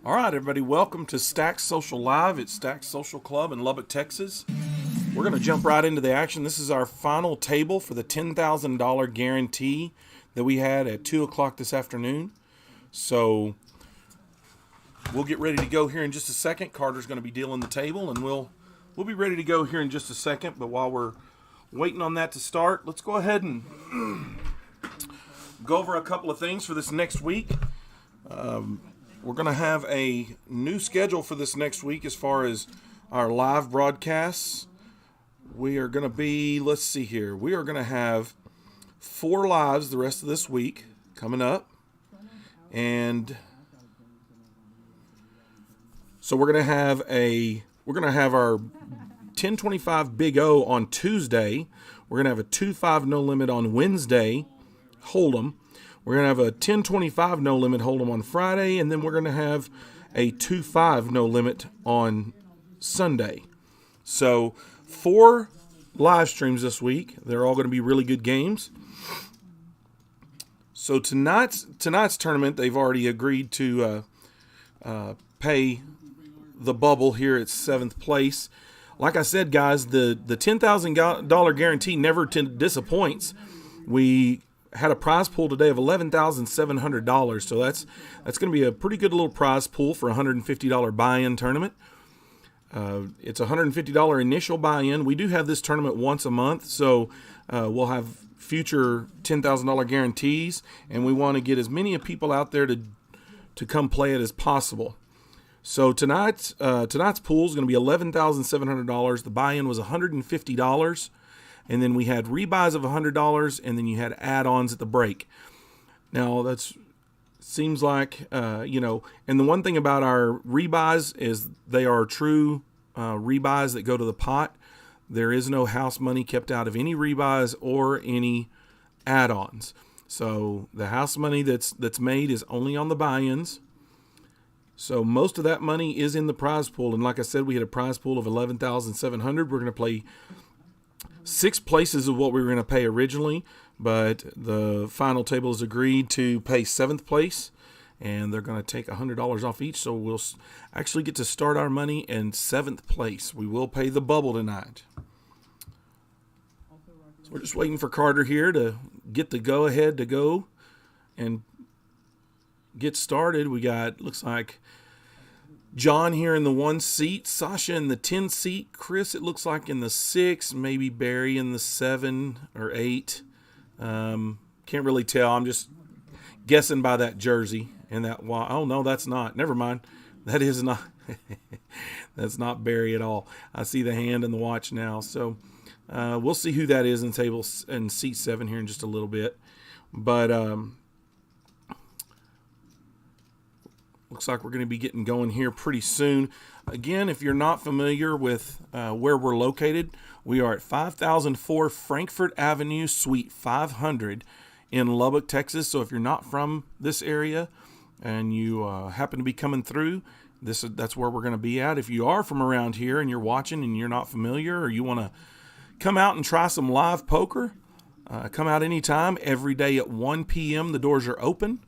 All right, everybody, welcome to Stack Social Live at Stack Social Club in Lubbock, Texas. We're going to jump right into the action. This is our final table for the $10,000 guarantee that we had at 2 o'clock this afternoon. So we'll get ready to go here in just a second. Carter's going to be dealing the table, and we'll be ready to go here in just a second. But while we're waiting on that to start, let's go ahead and go over a couple of things for this next week. We're going to have a new schedule for this next week as far as our live broadcasts. We are going to be, let's see here, we are going to have 4 lives the rest of this week coming up. And so we're going to have our 1025 Big O on Tuesday. We're going to have a 2-5 no limit on Wednesday, Hold'em. We're going to have a 1025 no limit Hold'em on Friday, and then we're going to have a 2-5 no limit on Sunday. So 4 live streams this week. They're all going to be really good games. So tonight's tournament, they've already agreed to pay the bubble here at 7th place. Like I said, guys, the $10,000 guarantee never disappoints. We had a prize pool today of $11,700, so that's going to be a pretty good little prize pool for a $150 buy-in tournament. It's a $150 initial buy-in. We do have this tournament once a month, so we'll have future $10,000 guarantees, and we want to get as many people out there to come play it as possible. So tonight's pool is going to be $11,700. The buy-in was $150. And then we had rebuys of $100, and then you had add-ons at the break. Now, that seems like, and the one thing about our rebuys is they are true rebuys that go to the pot. There is no house money kept out of any rebuys or any add-ons. So the house money that's made is only on the buy-ins. So most of that money is in the prize pool. And like I said, we had a prize pool of $11,700. We're going to play 6 places of what we were going to pay originally, but the final table has agreed to pay 7th place, and they're going to take $100 off each, so we'll actually get to start our money in 7th place. We will pay the bubble tonight. So we're just waiting for Carter here to get the go-ahead to go and get started. We got, looks like, John here in the 1 seat, Sasha in the 10 seat, Chris it looks like in the 6, maybe Barry in the 7 or 8. Can't really tell. I'm just guessing by that jersey and that. Oh no, that's not. Never mind. That is not. That's not Barry at all. I see the hand and the watch now. So we'll see who that is in table and seat 7 here in just a little bit. But looks like we're going to be getting going here pretty soon. Again, if you're not familiar with where we're located, we are at 5004 Frankfort Avenue, Suite 500 in Lubbock, Texas. So if you're not from this area and you happen to be coming through, that's where we're going to be at. If you are from around here and you're watching and you're not familiar, or you want to come out and try some live poker, come out anytime. Every day at 1 p.m. the doors are open.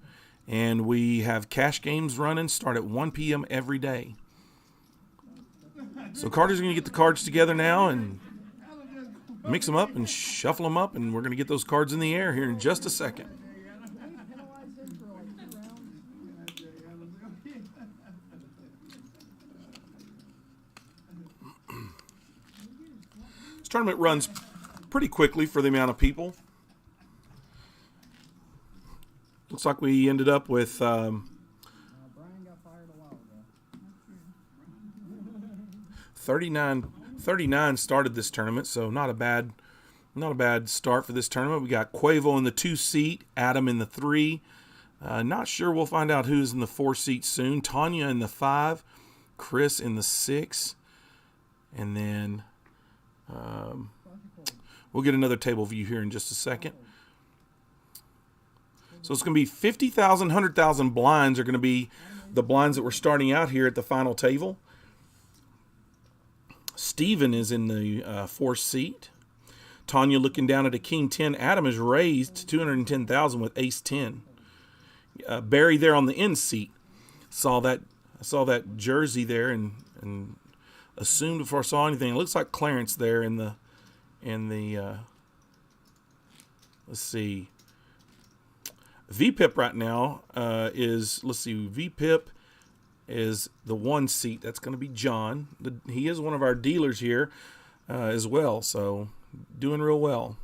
And we have cash games running, start at 1 p.m. every day. So Carter's going to get the cards together now and mix them up and shuffle them up, and we're going to get those cards in the air here in just a second. This tournament runs pretty quickly for the amount of people. Looks like we ended up with 39 started this tournament, so not a bad start for this tournament. We got Quavo in the 2 seat, Adam in the 3. Not sure, we'll find out who's in the 4 seat soon. Tanya in the 5, Chris in the 6, and then we'll get another table view here in just a second. So it's going to be 50,000, 100,000 blinds are going to be the blinds that we're starting out here at the final table. Steven is in the 4th seat. Tanya looking down at a King 10. Adam is raised to 210,000 with Ace 10. Barry there on the end seat saw that I saw that jersey there and assumed before I saw anything. It looks like Clarence there in the let's see. VPIP right now is, let's see, VPIP is the 1 seat. That's going to be John. He is one of our dealers here as well, so doing real well.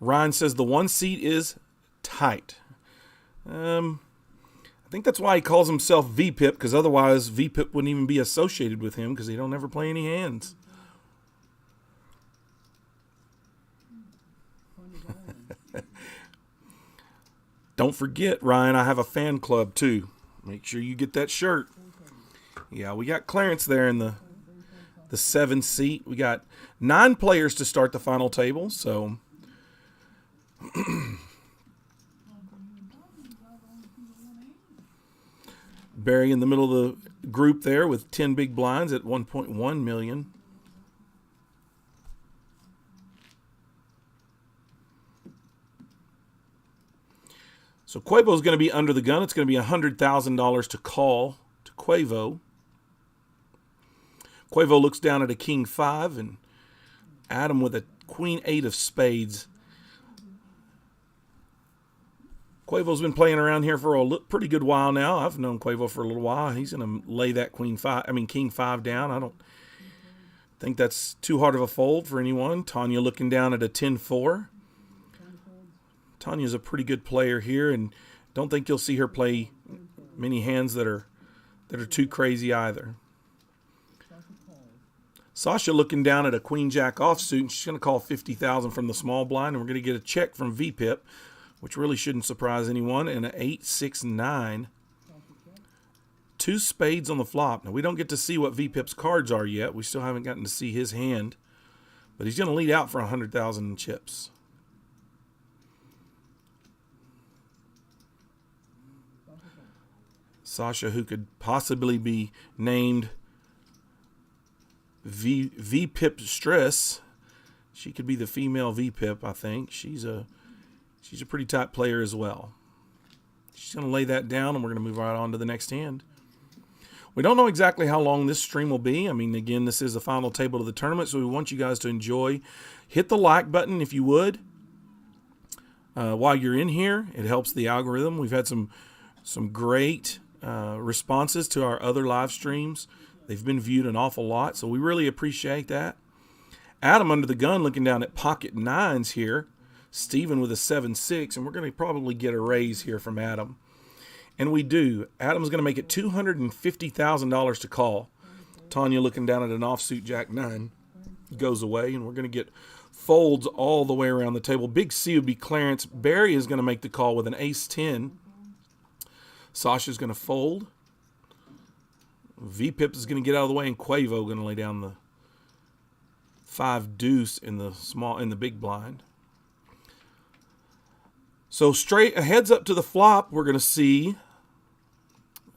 Ryan says the 1 seat is tight. I think that's why he calls himself VPIP, because otherwise VPIP wouldn't even be associated with him because he don't ever play any hands. Don't forget, Ryan, I have a fan club too. Make sure you get that shirt. Yeah, we got Clarence there in the 7 seat. We got 9 players to start the final table, so Barry in the middle of the group there with 10 big blinds at 1.1 million. So Quavo's going to be under the gun. It's going to be $100,000 to call to Quavo. Quavo looks down at a king 5 and Adam with a queen 8 of spades. Quavo's been playing around here for a pretty good while now. I've known Quavo for a little while. He's going to lay that king 5 down. I don't think that's too hard of a fold for anyone. Tanya looking down at a 10-4. Tanya's a pretty good player here, and don't think you'll see her play many hands that are too crazy either. Sasha looking down at a queen-jack offsuit, and she's going to call $50,000 from the small blind, and we're going to get a check from VPIP, which really shouldn't surprise anyone, and an 8-6-9. 2 spades on the flop. Now, we don't get to see what VPIP's cards are yet. We still haven't gotten to see his hand, but he's going to lead out for $100,000 in chips. Sasha, who could possibly be named VPIP Stress. She could be the female VPIP, I think. She's a pretty tight player as well. She's going to lay that down, and we're going to move right on to the next hand. We don't know exactly how long this stream will be. I mean, again, this is the final table of the tournament, so we want you guys to enjoy. Hit the like button if you would. While you're in here, it helps the algorithm. We've had some great responses to our other live streams. They've been viewed an awful lot, so we really appreciate that. Adam under the gun looking down at pocket 9s here. Steven with a 7-6, and we're going to probably get a raise here from Adam. And we do. Adam's going to make it $250,000 to call. Tanya looking down at an offsuit jack 9 goes away, and we're going to get folds all the way around the table. Big C would be Clarence. Barry is going to make the call with an ace-10. Sasha's going to fold. VPIP is going to get out of the way, and Quavo going to lay down the 5 deuce in the big blind. So straight heads up to the flop, we're going to see.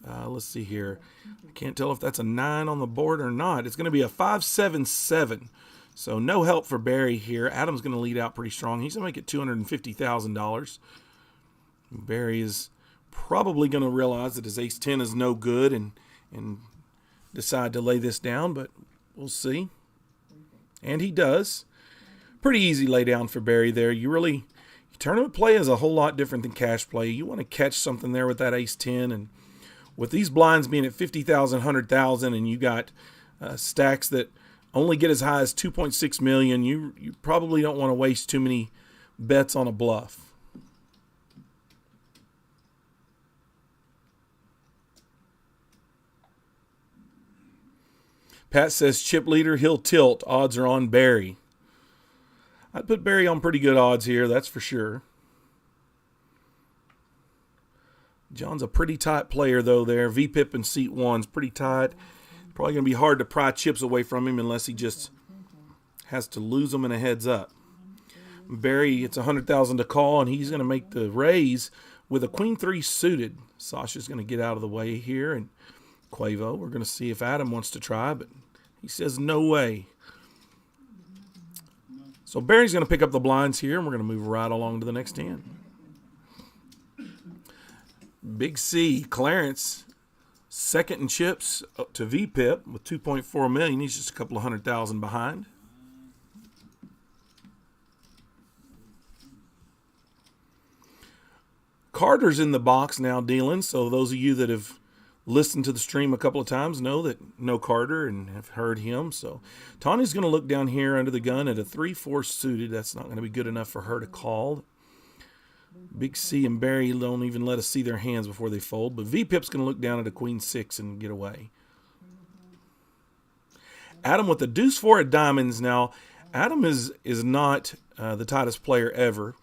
Let's see here. I can't tell if that's a 9 on the board or not. It's going to be a 5-7-7. So no help for Barry here. Adam's going to lead out pretty strong. He's going to make it $250,000. Barry is probably going to realize that his ace-10 is no good and decide to lay this down, but we'll see. And he does. Pretty easy lay down for Barry there. Tournament play is a whole lot different than cash play. You want to catch something there with that ace-10, and with these blinds being at $50,000, $100,000, and you got stacks that only get as high as $2.6 million, you probably don't want to waste too many bets on a bluff. Pat says chip leader, he'll tilt. Odds are on Barry. I'd put Barry on pretty good odds here, that's for sure. John's a pretty tight player, though, there. VPIP in seat 1's pretty tight. Probably going to be hard to pry chips away from him unless he just has to lose them in a heads up. Barry, it's $100,000 to call, and he's going to make the raise with a queen 3 suited. Sasha's going to get out of the way here, and Quavo, we're going to see if Adam wants to try, but he says no way. So Barry's going to pick up the blinds here, and we're going to move right along to the next hand. Big C, Clarence, Second in chips to VPIP with 2.4 million. He's just a couple of $100,000 behind. Carter's in the box now dealing. So those of you that have listened to the stream a couple of times know Carter and have heard him. So Tanya's going to look down here under the gun at a 3-4 suited. That's not going to be good enough for her to call. Big C and Barry don't even let us see their hands before they fold. But VPIP's going to look down at a queen 6 and get away. Adam with the deuce 4 at diamonds. Now, Adam is not the tightest player ever.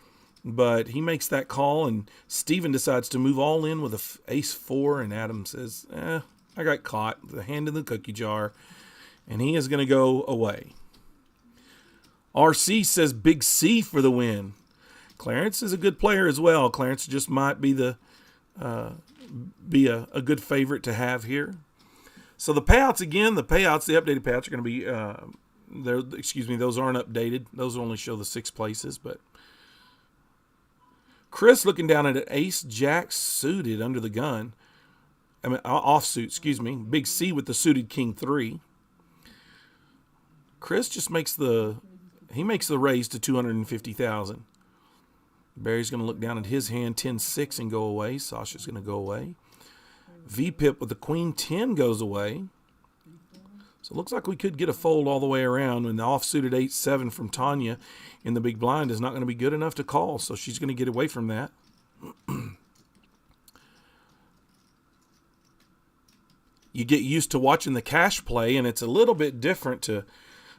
But he makes that call, and Steven decides to move all in with a ace 4, and Adam says, I got caught, the hand in the cookie jar, and he is going to go away. RC says big C for the win. Clarence is a good player as well. Clarence just might be a good favorite to have here. So the payouts, again, the updated payouts are going to be, those aren't updated. Those only show the 6 places, but Chris looking down at an ace jack suited under the gun. Offsuit, Big C with the suited king 3. Chris just makes the raise to 250,000. Barry's going to look down at his hand 10-6 and go away. Sasha's going to go away. VPIP with the queen 10 goes away. So it looks like we could get a fold all the way around, and the offsuited 8-7 from Tanya in the big blind is not going to be good enough to call, so she's going to get away from that. You get used to watching the cash play, and it's a little bit different to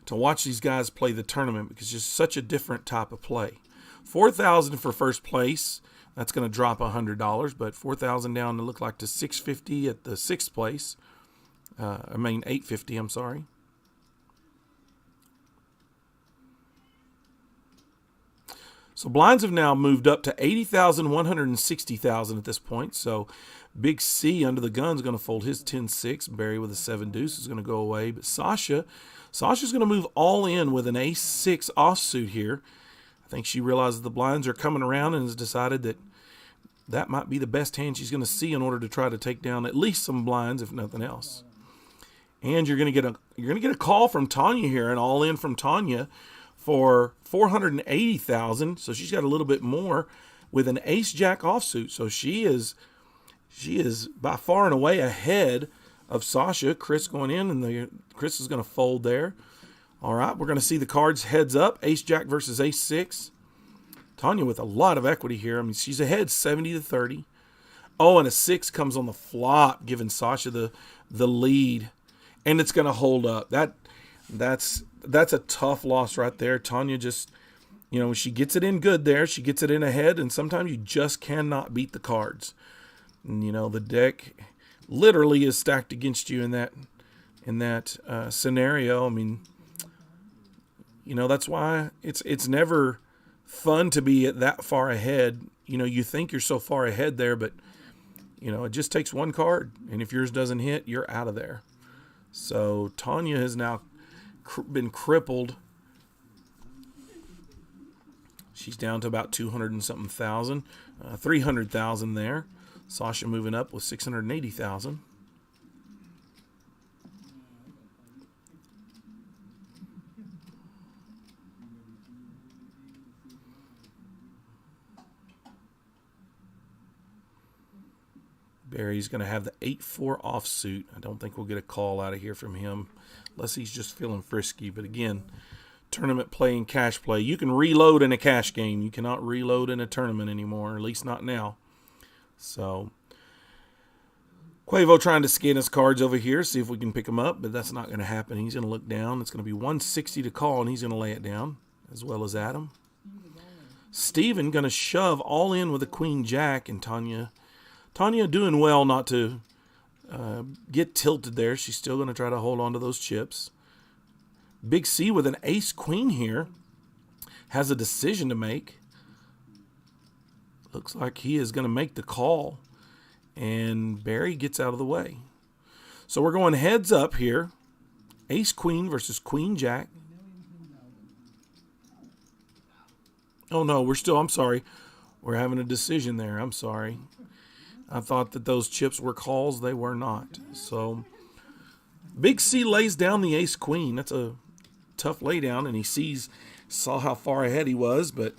watch these guys play the tournament because it's just such a different type of play. $4,000 for first place. That's going to drop $100, but $4,000 down to look like to $650 at the 6th place. $850, I'm sorry. So blinds have now moved up to 80,000, 160,000 at this point. So Big C under the gun is going to fold his 10-6. Barry with a 7 deuce is going to go away. But Sasha's going to move all in with an ace-6 offsuit here. I think she realizes the blinds are coming around and has decided that might be the best hand she's going to see in order to try to take down at least some blinds, if nothing else. And you're going to get a call from Tanya here, an all in from Tanya for 480,000. So she's got a little bit more with an ace jack offsuit. So she is by far and away ahead of Sasha. Chris going in, and Chris is going to fold there. All right, we're going to see the cards heads up. Ace jack versus ace 6. Tanya with a lot of equity here. I mean, she's ahead 70-30. Oh, and a 6 comes on the flop, giving Sasha the lead. And it's going to hold up. That's a tough loss right there. Tanya just, she gets it in good there. She gets it in ahead, and sometimes you just cannot beat the cards. And, the deck literally is stacked against you in that scenario. I mean, that's why it's never fun to be that far ahead. You think you're so far ahead there, but, it just takes one card. And if yours doesn't hit, you're out of there. So Tanya has now been crippled. She's down to about 200 and something thousand, 300,000 there. Sasha moving up with 680,000. Barry's going to have the 8-4 offsuit. I don't think we'll get a call out of here from him unless he's just feeling frisky. But again, tournament play and cash play. You can reload in a cash game. You cannot reload in a tournament anymore, at least not now. So Quavo trying to scan his cards over here, see if we can pick him up, but that's not going to happen. He's going to look down. It's going to be 160 to call, and he's going to lay it down, as well as Adam. Steven going to shove all in with a queen jack, and Tanya doing well not to get tilted there. She's still going to try to hold on to those chips. Big C with an ace queen here has a decision to make. Looks like he is going to make the call, and Barry gets out of the way. So we're going heads up here. Ace queen versus queen jack. Oh no, I'm sorry. We're having a decision there. I'm sorry. I thought that those chips were calls. They were not. So Big C lays down the ace queen. That's a tough laydown, and he saw how far ahead he was, but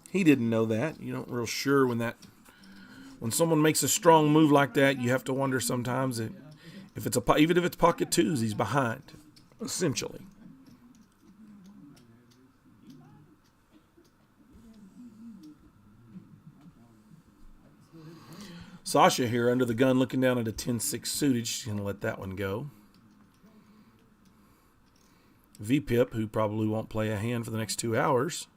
he didn't know that. You don't real sure when someone makes a strong move like that, you have to wonder sometimes even if it's pocket twos, he's behind, essentially. Sasha here under the gun looking down at a 10-6 suited. She's going to let that one go. VPIP, who probably won't play a hand for the next 2 hours.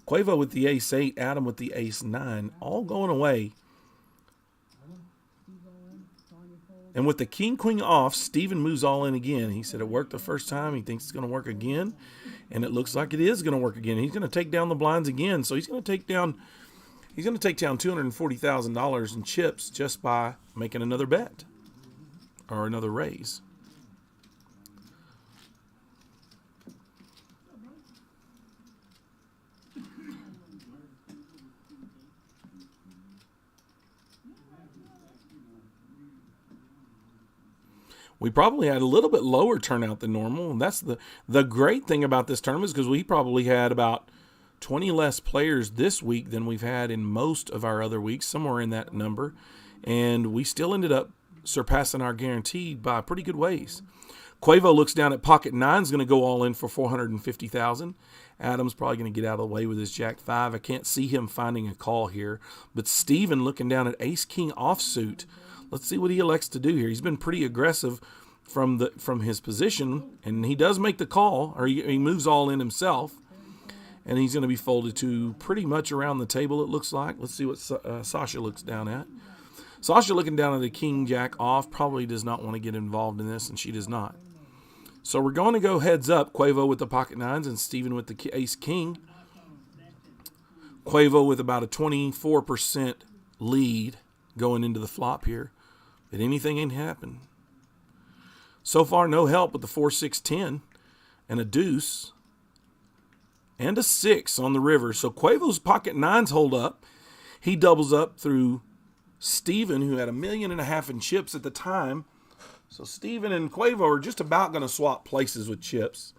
Quavo with the ace-8, Adam with the ace-9, all going away. And with the king-queen off, Steven moves all in again. He said it worked the first time. He thinks it's going to work again. And it looks like it is going to work again. He's going to take down the blinds again. So he's going to take down $240,000 in chips just by making another bet or another raise. We probably had a little bit lower turnout than normal. And that's the great thing about this tournament is because we probably had about 20 less players this week than we've had in most of our other weeks, somewhere in that number. And we still ended up surpassing our guaranteed by pretty good ways. Quavo looks down at pocket 9, is going to go all in for $450,000. Adam's probably going to get out of the way with his jack 5. I can't see him finding a call here. But Steven looking down at ace king offsuit. Let's see what he elects to do here. He's been pretty aggressive from his position, and he does make the call, or he moves all in himself, and he's going to be folded to pretty much around the table, it looks like. Let's see what Sasha looks down at. Sasha looking down at the king jack off, probably does not want to get involved in this, and she does not. So we're going to go heads up, Quavo with the pocket 9s and Steven with the ace king. Quavo with about a 24% lead going into the flop here. But anything ain't happened. So far, no help with the 4-6-10 and a deuce and a 6 on the river. So Quavo's pocket 9s hold up. He doubles up through Steven, who had $1.5 million in chips at the time. So Steven and Quavo are just about going to swap places with chips.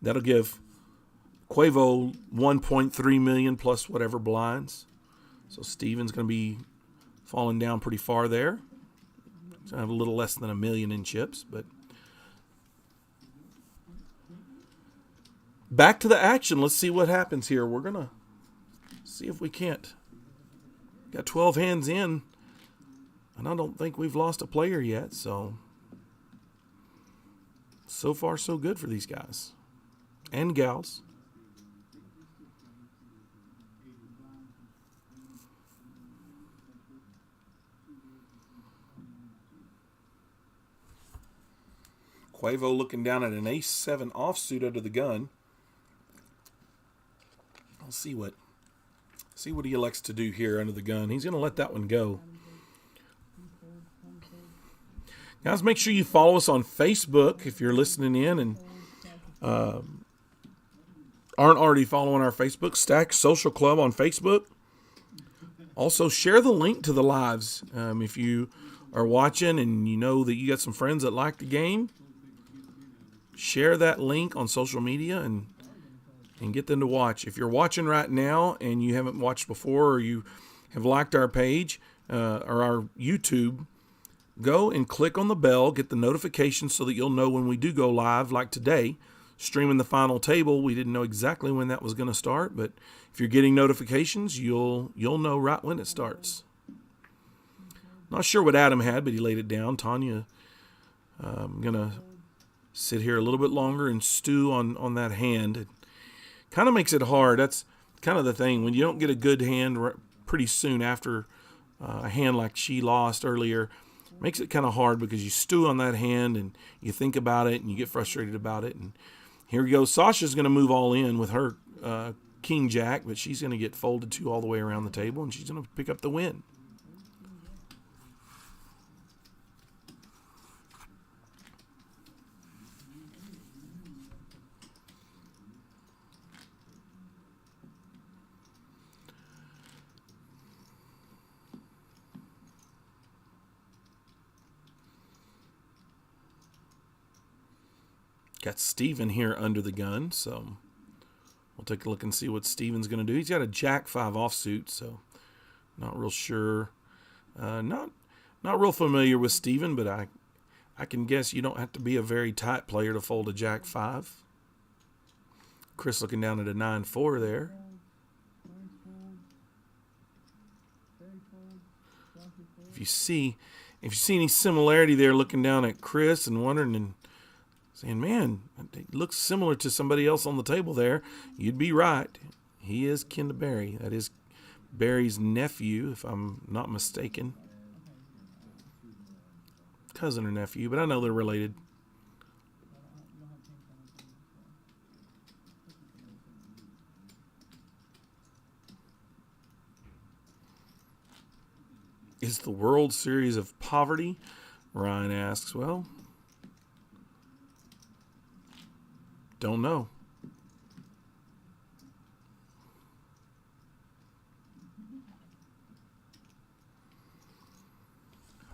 That'll give Quavo $1.3 million plus whatever blinds. So Steven's going to be falling down pretty far there. He's going to have a little less than $1 million in chips. But back to the action. Let's see what happens here. We're going to see if we can't. Got 12 hands in, and I don't think we've lost a player yet. So far, so good for these guys and gals. Quavo looking down at an ace-7 offsuit under the gun. I'll see what he elects to do here under the gun. He's going to let that one go. Guys, make sure you follow us on Facebook if you're listening in and aren't already following our Facebook. Stack Social Club on Facebook. Also, share the link to the lives. If you are watching and you know that you got some friends that like the game, share that link on social media and get them to watch. If you're watching right now and you haven't watched before, or you have liked our page or our YouTube, go and click on the bell, get the notifications so that you'll know when we do go live, like today, streaming the final table. We didn't know exactly when that was going to start, but if you're getting notifications, you'll know right when it starts. Not sure what Adam had, but he laid it down. Tanya, I'm going to sit here a little bit longer and stew on that hand. It kind of makes it hard. That's kind of the thing. When you don't get a good hand pretty soon after a hand like she lost earlier, it makes it kind of hard because you stew on that hand and you think about it and you get frustrated about it. And here we go. Sasha's going to move all in with her king jack, but she's going to get folded to all the way around the table, and she's going to pick up the win. Got Steven here under the gun, so we'll take a look and see what Steven's going to do. He's got a Jack 5 offsuit, so not real sure. Not real familiar with Steven, but I can guess you don't have to be a very tight player to fold a Jack 5. Chris looking down at a 9-4 there. If you see any similarity there, looking down at Chris and wondering and saying, man, it looks similar to somebody else on the table there, you'd be right. He is kin to Barry. That is Barry's nephew, if I'm not mistaken. Cousin or nephew, but I know they're related. Is the World Series of poverty? Ryan asks. Well, don't know.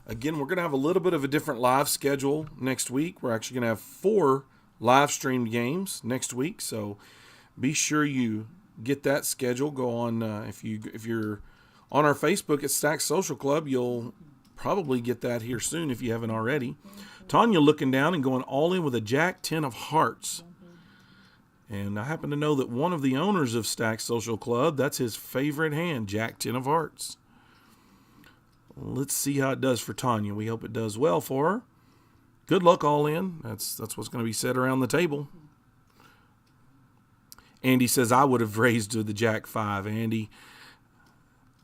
Again, we're going to have a little bit of a different live schedule next week. We're actually going to have 4 live streamed games next week, so be sure you get that schedule. Go on if you're on our Facebook at Stack Social Club, you'll probably get that here soon if you haven't already. Tanya looking down and going all in with a Jack 10 of hearts. And I happen to know that one of the owners of Stack Social Club, that's his favorite hand, Jack 10 of hearts. Let's see how it does for Tanya. We hope it does well for her. Good luck all in. That's what's going to be said around the table. Andy says, I would have raised to the Jack 5. Andy,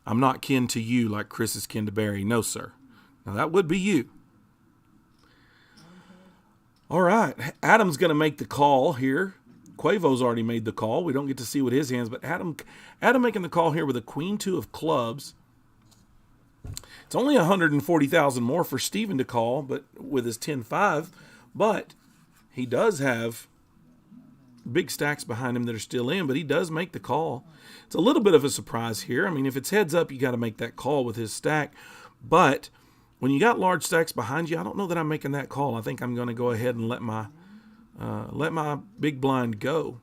I'm not kin to you like Chris is kin to Barry. No, sir. Now, that would be you. All right. Adam's going to make the call here. Quavo's already made the call. We don't get to see what his hands, but Adam making the call here with a Queen 2 of clubs. It's only $140,000 more for Steven to call, but with his 10-5. But he does have big stacks behind him that are still in, but he does make the call. It's a little bit of a surprise here. I mean, if it's heads up, you got to make that call with his stack. But when you got large stacks behind you, I don't know that I'm making that call. I think I'm going to go ahead and let my big blind go.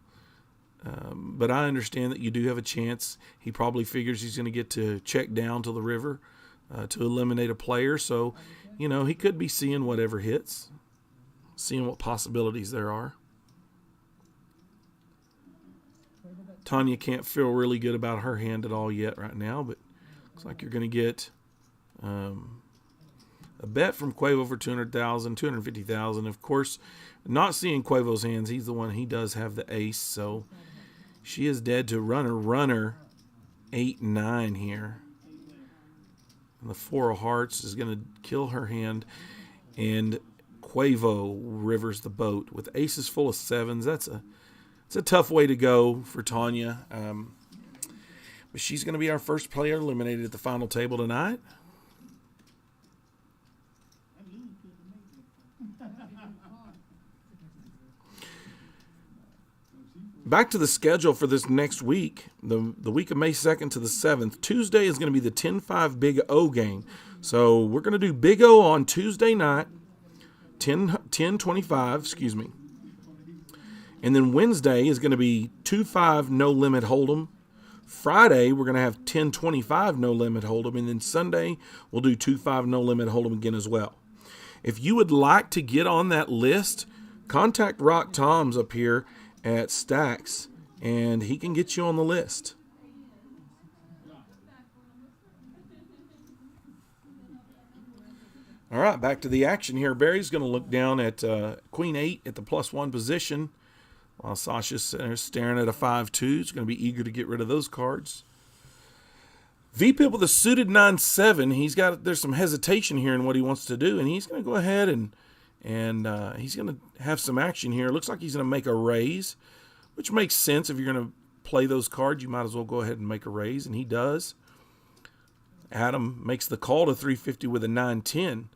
But I understand that you do have a chance. He probably figures he's going to get to check down to the river to eliminate a player. So, he could be seeing whatever hits, seeing what possibilities there are. Tanya can't feel really good about her hand at all yet right now, but looks like you're going to get a bet from Quavo for $200,000, $250,000. Of course, not seeing Quavo's hands. He's the one, he does have the ace, so she is dead to runner 8-9 here. And the 4 of hearts is going to kill her hand, and Quavo rivers the boat with aces full of 7s. It's a tough way to go for Tanya, but she's going to be our first player eliminated at the final table tonight. Back to the schedule for this next week, the week of May 2nd to the 7th. Tuesday is going to be the 10-5 Big O game. So we're going to do Big O on Tuesday night, 10-25, And then Wednesday is going to be 2-5 No Limit Hold'em. Friday, we're going to have 10-25 No Limit Hold'em. And then Sunday, we'll do 2-5 No Limit Hold'em again as well. If you would like to get on that list, contact Rock Toms up here at Stacks, and he can get you on the list. All right, back to the action here. Barry's going to look down at Queen 8 at the +1 position, while Sasha's staring at a 5-2. He's going to be eager to get rid of those cards. VPIP with a suited 9-7. There's some hesitation here in what he wants to do, and he's going to go ahead and he's going to have some action here. Looks like he's going to make a raise, which makes sense. If you're going to play those cards, you might as well go ahead and make a raise, and he does. Adam makes the call to 350 with a 9-10.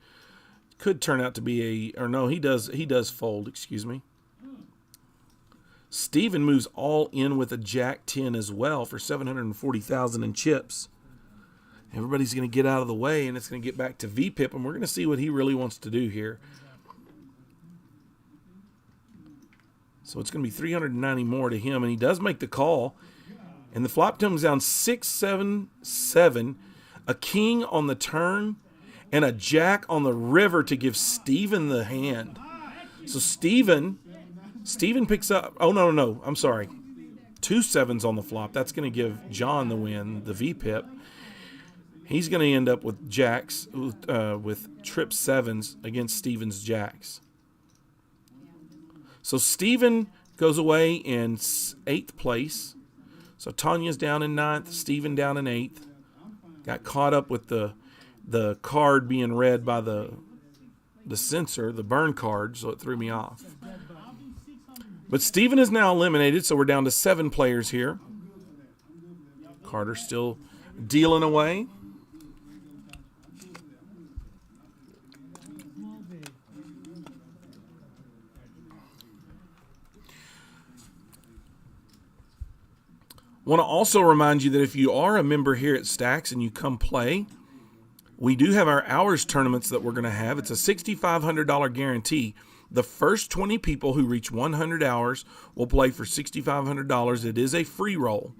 Could turn out to be he does fold, excuse me. Steven moves all in with a Jack 10 as well for $740,000 in chips. Everybody's going to get out of the way, and it's going to get back to VPIP, and we're going to see what he really wants to do here. So it's going to be 390 more to him, and he does make the call. And the flop comes down 6-7-7, a king on the turn, and a jack on the river to give Steven the hand. So Steven picks up, oh, no, I'm sorry. 2 sevens on the flop. That's going to give John the win, the V-pip. He's going to end up with jacks, with trip sevens against Steven's jacks. So Steven goes away in 8th place. So Tanya's down in 9th, Steven down in 8th. Got caught up with the card being read by the censor, the burn card, so it threw me off. But Steven is now eliminated, so we're down to 7 players here. Carter's still dealing away. Want to also remind you that if you are a member here at Stacks and you come play, we do have our hours tournaments that we're going to have. It's a $6,500 guarantee. The first 20 people who reach 100 hours will play for $6,500. It is a free roll.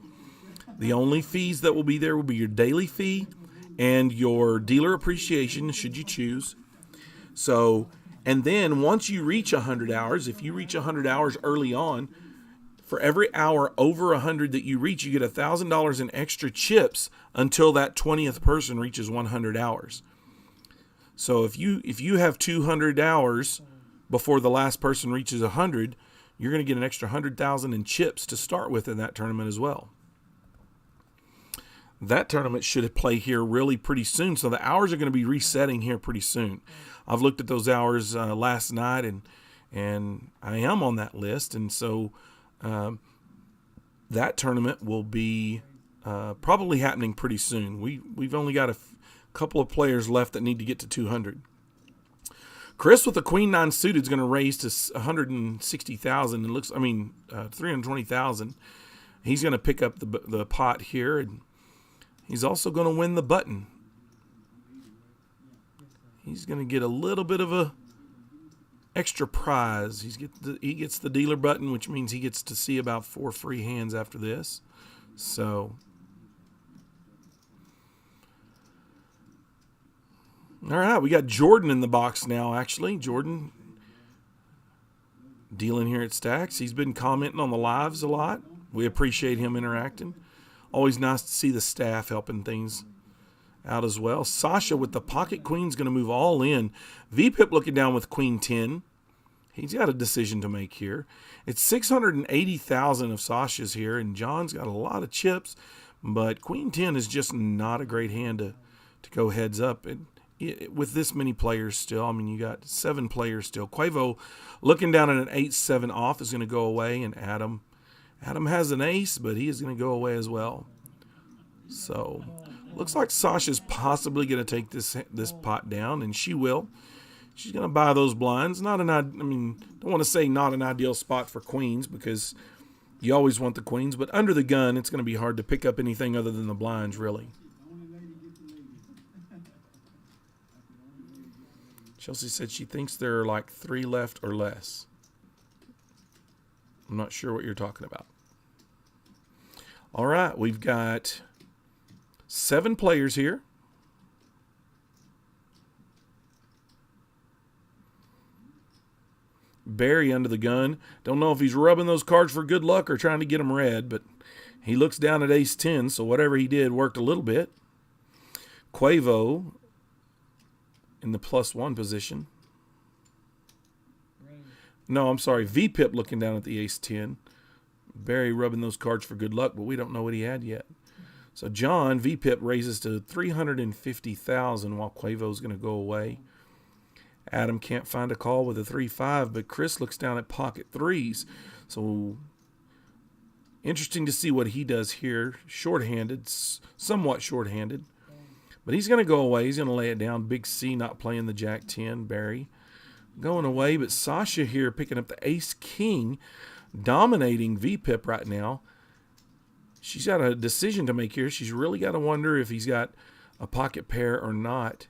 The only fees that will be there will be your daily fee and your dealer appreciation, should you choose. So, and then once you reach 100 hours, if you reach 100 hours early on, for every hour over 100 that you reach, you get $1,000 in extra chips until that 20th person reaches 100 hours. So if you have 200 hours before the last person reaches 100, you're going to get an extra 100,000 in chips to start with in that tournament as well. That tournament should play here really pretty soon, so the hours are going to be resetting here pretty soon. I've looked at those hours last night, and I am on that list, and so that tournament will be probably happening pretty soon. We've only got a couple of players left that need to get to 200. Chris with the Queen 9 suited is going to raise to 160,000 and 320,000. He's going to pick up the pot here, and he's also going to win the button. He's going to get a little bit of a extra prize. He gets the dealer button, which means he gets to see about 4 free hands after this. So, all right, we got Jordan in the box now, actually. Jordan dealing here at Stacks. He's been commenting on the lives a lot. We appreciate him interacting. Always nice to see the staff helping things out as well. Sasha with the pocket queen is going to move all in. V-Pip looking down with Queen 10. He's got a decision to make here. It's 680,000 of Sasha's here, and John's got a lot of chips, but Queen 10 is just not a great hand to go heads up. With this many players still, I mean, you got 7 players still. Quavo looking down at an 8-7 off is going to go away, and Adam has an ace, but he is going to go away as well. So looks like Sasha's possibly going to take this pot down, and she will. She's going to buy those blinds. Don't want to say not an ideal spot for queens because you always want the queens, but under the gun, it's going to be hard to pick up anything other than the blinds, really. Chelsea said she thinks there are like 3 left or less. I'm not sure what you're talking about. All right, we've got 7 players here. Barry under the gun. Don't know if he's rubbing those cards for good luck or trying to get them read, but he looks down at ace 10, so whatever he did worked a little bit. Quavo in the +1 position. No, I'm sorry. V-Pip looking down at the ace 10. Barry rubbing those cards for good luck, but we don't know what he had yet. So John, V-Pip raises to 350,000 while Quavo's going to go away. Adam can't find a call with a 3-5, but Chris looks down at pocket 3s. So interesting to see what he does here. Short-handed, somewhat short-handed. But he's going to go away. He's going to lay it down. Big C not playing the Jack 10. Barry going away, but Sasha here picking up the ace king, dominating V-Pip right now. She's got a decision to make here. She's really got to wonder if he's got a pocket pair or not.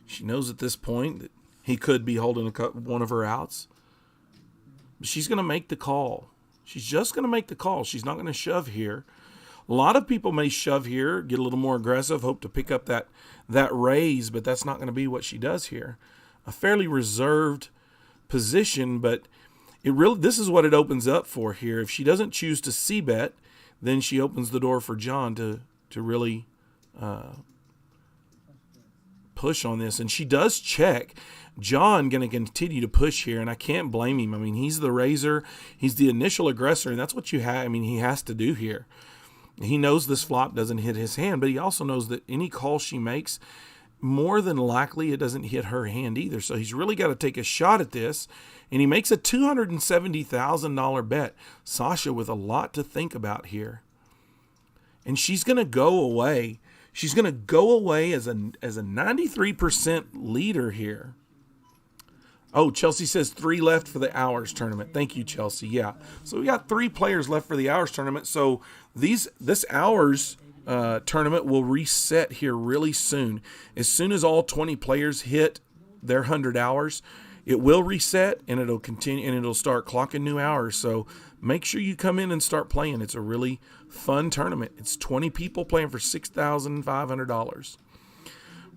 She knows at this point that he could be holding one of her outs. She's going to make the call. She's just going to make the call. She's not going to shove here. A lot of people may shove here, get a little more aggressive, hope to pick up that raise, but that's not going to be what she does here. A fairly reserved position, but this is what it opens up for here. If she doesn't choose to c-bet, then she opens the door for John to really push on this. And she does check. John going to continue to push here, and I can't blame him. I mean, he's the raiser. He's the initial aggressor, and that's what you have. I mean, he has to do here. He knows this flop doesn't hit his hand, but he also knows that any call she makes, more than likely it doesn't hit her hand either. So he's really got to take a shot at this, and he makes a $270,000 bet. Sasha with a lot to think about here. And she's going to go away. She's going to go away as a 93% leader here. Oh, Chelsea says 3 left for the Hours tournament. Thank you, Chelsea. Yeah. So we got 3 players left for the Hours tournament. So this Hours tournament will reset here really soon. As soon as all 20 players hit their 100 hours, it will reset, and it'll continue, and it'll start clocking new hours. So make sure you come in and start playing. It's a really fun tournament. It's 20 people playing for $6,500.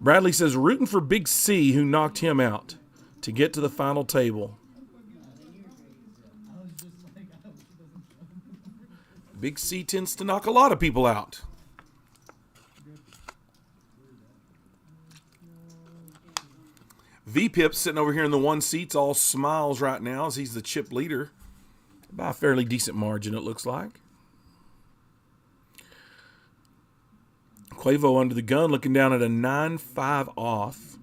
Bradley says rooting for Big C, who knocked him out to get to the final table. Big C tends to knock a lot of people out. V-Pip sitting over here in the 1 seats, all smiles right now as he's the chip leader. By a fairly decent margin, it looks like. Quavo under the gun, looking down at a 9-5 off.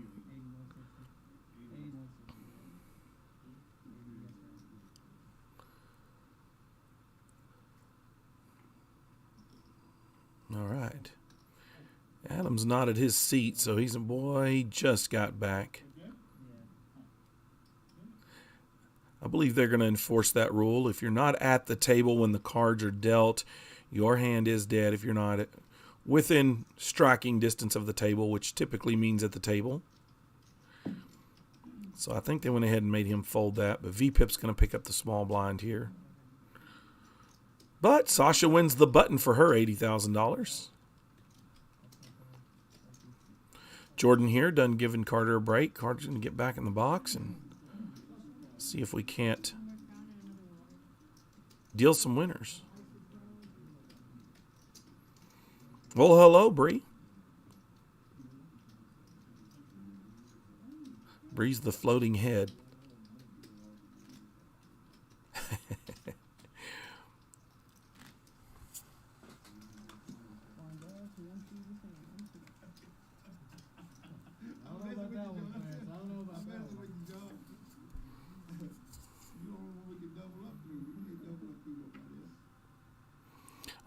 All right. Adam's not at his seat, so he's a boy. He just got back. I believe they're going to enforce that rule. If you're not at the table when the cards are dealt, your hand is dead if you're not within striking distance of the table, which typically means at the table. So I think they went ahead and made him fold that, but V-Pip's going to pick up the small blind here. But Sasha wins the button for her $80,000. Jordan here, done giving Carter a break. Carter's going to get back in the box and see if we can't deal some winners. Well, hello, Bree. Bree's the floating head.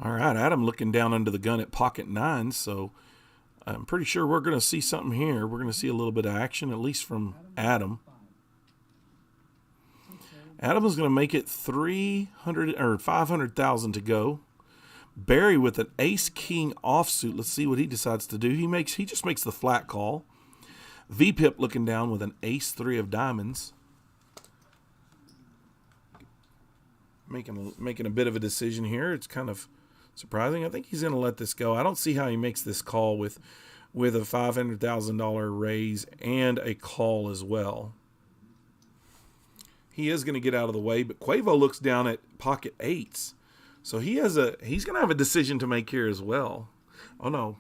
All right, Adam looking down under the gun at pocket 9, so I'm pretty sure we're going to see something here. We're going to see a little bit of action, at least from Adam. Adam is going to make it 300 or 500,000 to go. Barry with an ace-king offsuit. Let's see what he decides to do. He just makes the flat call. V-Pip looking down with an ace-3 of diamonds. Making a bit of a decision here. It's kind of surprising. I think he's going to let this go. I don't see how he makes this call with a $500,000 raise and a call as well. He is going to get out of the way, but Quavo looks down at pocket 8s. So he's going to have a decision to make here as well. Oh no.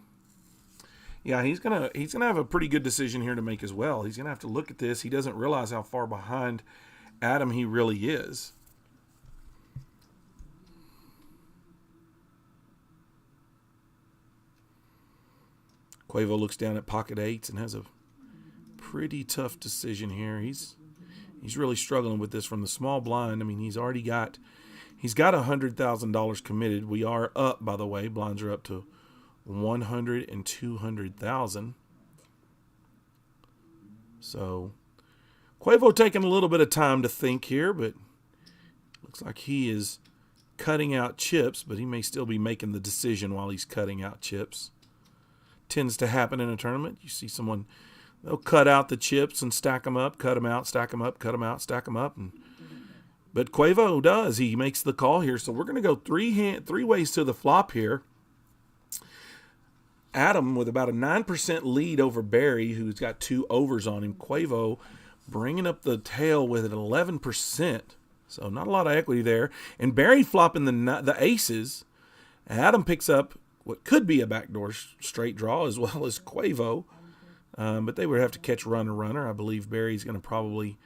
Yeah, he's going to have a pretty good decision here to make as well. He's going to have to look at this. He doesn't realize how far behind Adam he really is. Quavo looks down at pocket 8s and has a pretty tough decision here. He's really struggling with this from the small blind. I mean, he's got $100,000 committed. We are up, by the way. Blinds are up to 100 and 200,000. So Quavo taking a little bit of time to think here, but looks like he is cutting out chips, but he may still be making the decision while he's cutting out chips. Tends to happen in a tournament. You see someone, they'll cut out the chips and stack them up, cut them out, stack them up, cut them out, stack them up, and But Quavo does. He makes the call here. So we're going to go three ways to the flop here. Adam with about a 9% lead over Barry, who's got 2 overs on him. Quavo bringing up the tail with an 11%. So not a lot of equity there. And Barry flopping the aces. Adam picks up what could be a backdoor straight draw as well as Quavo. But they would have to catch runner. I believe Barry's going to probably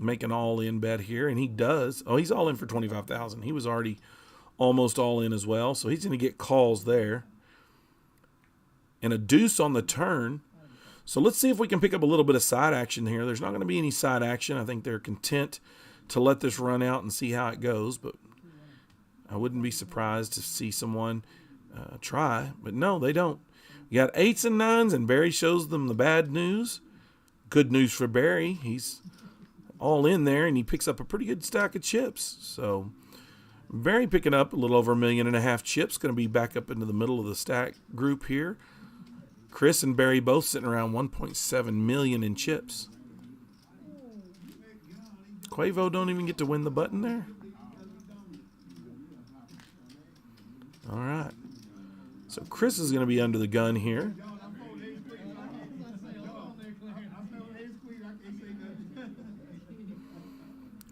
make an all-in bet here. And he does. Oh, he's all in for $25,000. He was already almost all in as well. So he's going to get calls there. And a deuce on the turn. So let's see if we can pick up a little bit of side action here. There's not going to be any side action. I think they're content to let this run out and see how it goes. But I wouldn't be surprised to see someone try. But no, they don't. You got 8s and 9s, and Barry shows them the bad news. Good news for Barry. He's all in there, and he picks up a pretty good stack of chips. So Barry picking up a little over 1.5 million chips. Going to be back up into the middle of the stack group here. Chris and Barry both sitting around 1.7 million in chips. Quavo don't even get to win the button there. All right. So Chris is going to be under the gun here.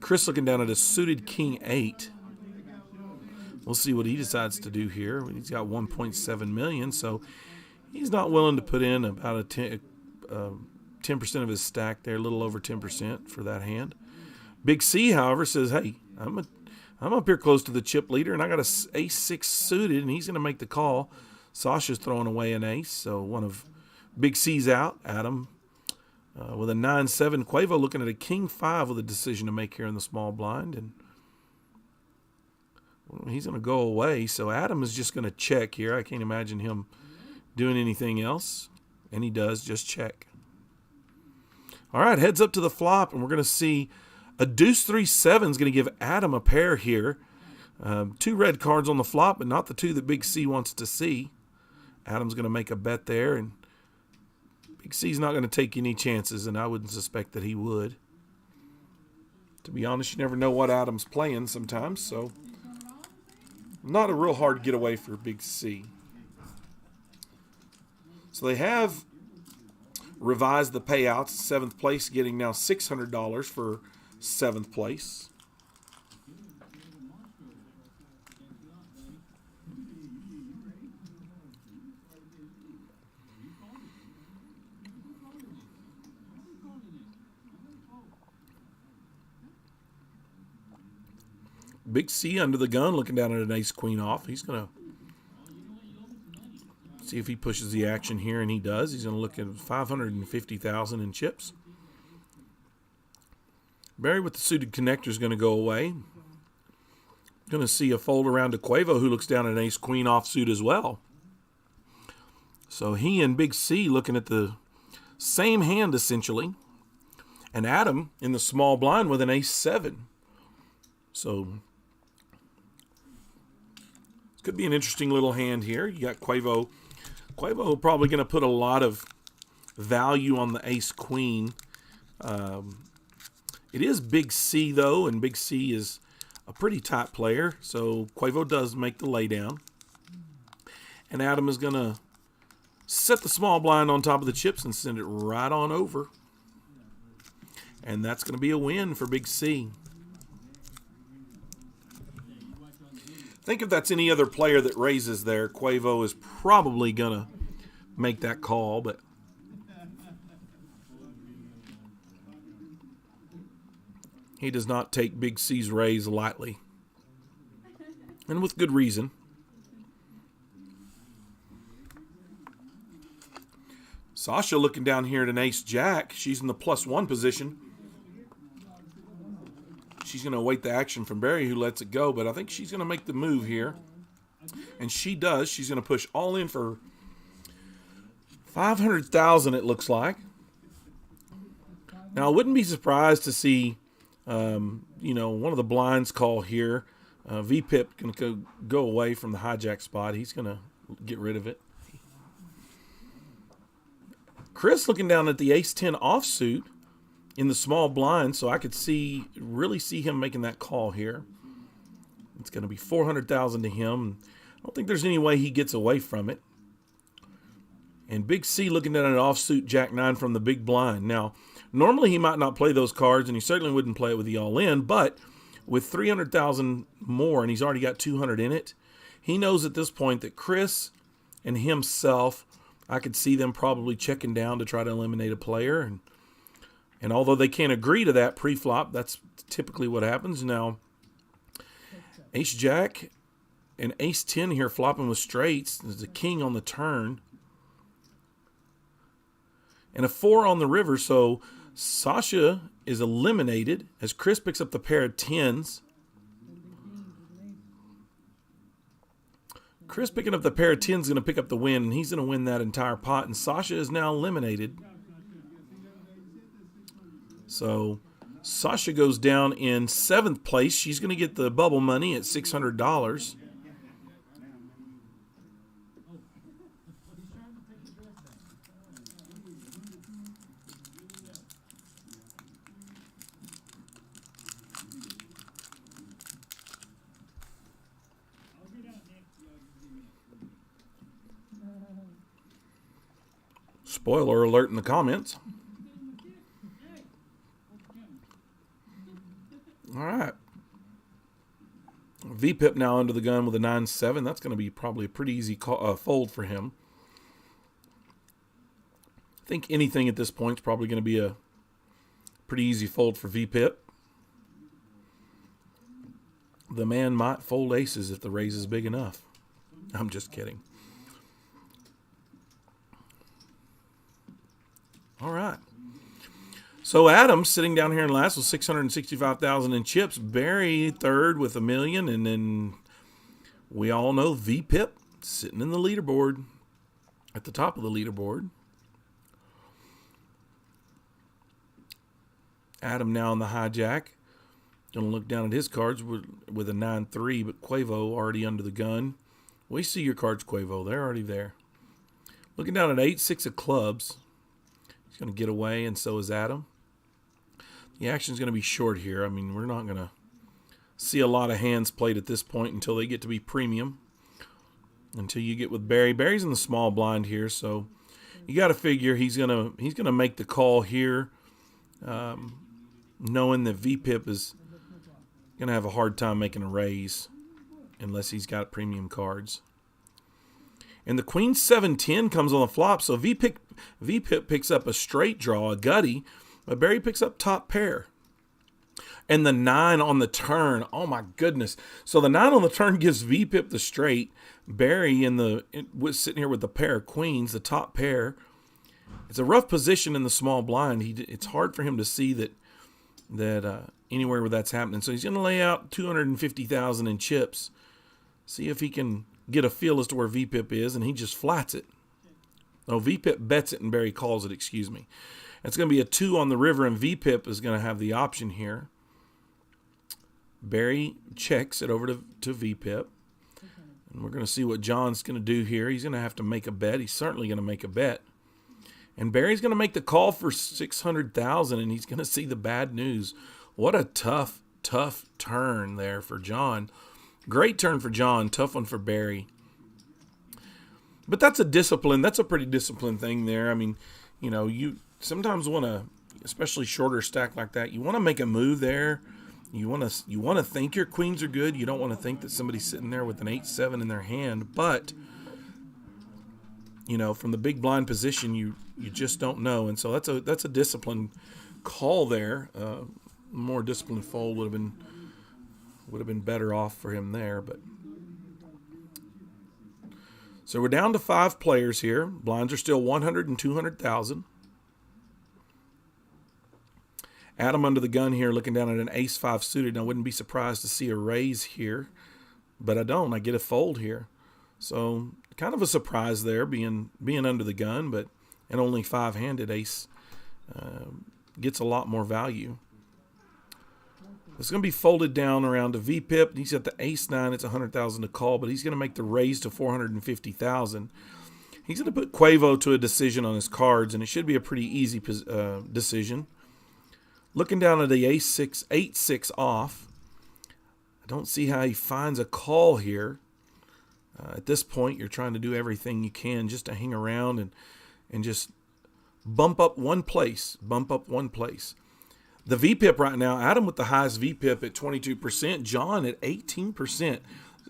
Chris looking down at a suited King 8. We'll see what he decides to do here. He's got 1.7 million, so he's not willing to put in about a 10% of his stack there, a little over 10% for that hand. Big C, however, says, hey, I'm up here close to the chip leader, and I got a ace-6 suited, and he's going to make the call. Sasha's throwing away an ace, so one of Big C's out. Adam with a 9-7. Quavo looking at a King 5 with a decision to make here in the small blind, and he's going to go away. So Adam is just going to check here. I can't imagine him doing anything else, and he does just check. All right, heads up to the flop, and we're going to see a deuce 3-7 is going to give Adam a pair here. 2 red cards on the flop, but not the 2 that Big C wants to see. Adam's going to make a bet there, and Big C's not going to take any chances, and I wouldn't suspect that he would. To be honest, you never know what Adam's playing sometimes, so not a real hard getaway for Big C. So they have revised the payouts. 7th place getting now $600 for 7th place. Big C under the gun, looking down at an ace-queen off. He's going to see if he pushes the action here, and he does. He's going to look at 550,000 in chips. Barry with the suited connector is going to go away. Going to see a fold around to Quavo, who looks down at an ace-queen offsuit as well. So he and Big C looking at the same hand, essentially. And Adam in the small blind with an ace-7. So it could be an interesting little hand here. You got Quavo. Quavo probably going to put a lot of value on the ace-queen. It is Big C, though, and Big C is a pretty tight player. So Quavo does make the laydown. And Adam is going to set the small blind on top of the chips and send it right on over. And that's going to be a win for Big C. I think if that's any other player that raises there, Quavo is probably going to make that call, but he does not take Big C's raise lightly, and with good reason. Sasha looking down here at an ace-jack. She's in the +1 position. She's going to await the action from Barry, who lets it go, but I think she's going to make the move here. And she does. She's going to push all in for $500,000, it looks like. Now, I wouldn't be surprised to see, one of the blinds call here. VPIP going to go away from the hijack spot. He's going to get rid of it. Chris looking down at the ace-10 offsuit. in the small blind, so I could really see him making that call here. It's going to be $400,000 to him. I don't think there's any way he gets away from it. And Big C looking at an offsuit Jack-9 from the big blind. Now, normally he might not play those cards, and he certainly wouldn't play it with the all-in, but with $300,000 more, and he's already got $200 in it, he knows at this point that Chris and himself, I could see them probably checking down to try to eliminate a player. And although they can't agree to that pre-flop, that's typically what happens. Now, Ace-Jack and Ace-10 here flopping with straights. There's a king on the turn. And a 4 on the river, so Sasha is eliminated as Chris picks up the pair of 10s. Chris picking up the pair of 10s is going to pick up the win, and he's going to win that entire pot, and Sasha is now eliminated. So Sasha goes down in 7th place. She's going to get the bubble money at $600. Spoiler alert in the comments. All right. VPIP now under the gun with a 9-7. That's going to be probably a pretty easy fold for him. I think anything at this point is probably going to be a pretty easy fold for VPIP. The man might fold aces if the raise is big enough. I'm just kidding. All right. So Adam's sitting down here in last with $665,000 in chips. Barry third with $1 million, and then we all know VPIP sitting in the leaderboard, at the top of the leaderboard. Adam now in the hijack. Gonna look down at his cards with a 9-3, but Quavo already under the gun. We see your cards, Quavo. They're already there. Looking down at 8-6 of clubs. He's going to get away, and so is Adam. The action's going to be short here. I mean, we're not going to see a lot of hands played at this point until they get to be premium. Until you get with Barry. Barry's in the small blind here, so you got to figure he's gonna make the call here, knowing that VPIP is going to have a hard time making a raise unless he's got premium cards. And the Queen 7-10 comes on the flop, so VPIP picks up a straight draw, a gutty, but Barry picks up top pair. And the 9 on the turn, oh my goodness. So the 9 on the turn gives VPIP the straight. Barry was sitting here with the pair of queens, the top pair. It's a rough position in the small blind. It's hard for him to see that anywhere where that's happening. So he's going to lay out $250,000 in chips. See if he can get a feel as to where VPIP is, and he just flats it. No, VPIP bets it and Barry calls it, excuse me. It's going to be a 2 on the river, and VPIP is going to have the option here. Barry checks it over to VPIP. And we're going to see what John's going to do here. He's going to have to make a bet. He's certainly going to make a bet. And Barry's going to make the call for $600,000, and he's going to see the bad news. What a tough turn there for John. Great turn for John, tough one for Barry. But that's a discipline. That's a pretty disciplined thing there. I mean, you sometimes want to, especially shorter stack like that, you want to make a move there. You want to think your queens are good. You don't want to think that somebody's sitting there with an 8-7 in their hand. But, from the big blind position, you just don't know. And so that's a disciplined call there. More disciplined fold would have been better off for him there. But so we're down to 5 players here. Blinds are still 100 and 200,000. Adam under the gun here, looking down at an ace-5 suited. I wouldn't be surprised to see a raise here, but I don't. I get a fold here. So kind of a surprise there, being under the gun, but an only 5-handed ace gets a lot more value. It's going to be folded down around to VPIP. He's at the ace-9. It's $100,000 to call, but he's going to make the raise to $450,000. He's going to put Quavo to a decision on his cards, and it should be a pretty easy decision. Looking down at the ace 6, 8-6 off. I don't see how he finds a call here. At this point, you're trying to do everything you can just to hang around and just bump up one place. Bump up one place. The VPIP right now, Adam with the highest VPIP at 22%, John at 18%.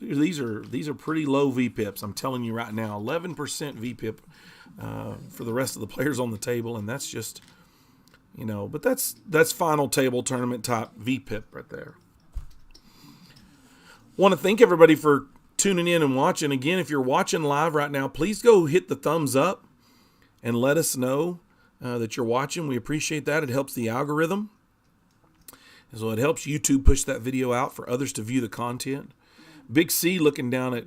These are pretty low VPIPs. I'm telling you right now, 11% VPIP for the rest of the players on the table, and that's just, but that's final table tournament type VPIP right there. Want to thank everybody for tuning in and watching. Again, if you're watching live right now, please go hit the thumbs up and let us know that you're watching. We appreciate that. It helps the algorithm. And so it helps YouTube push that video out for others to view the content. Big C looking down at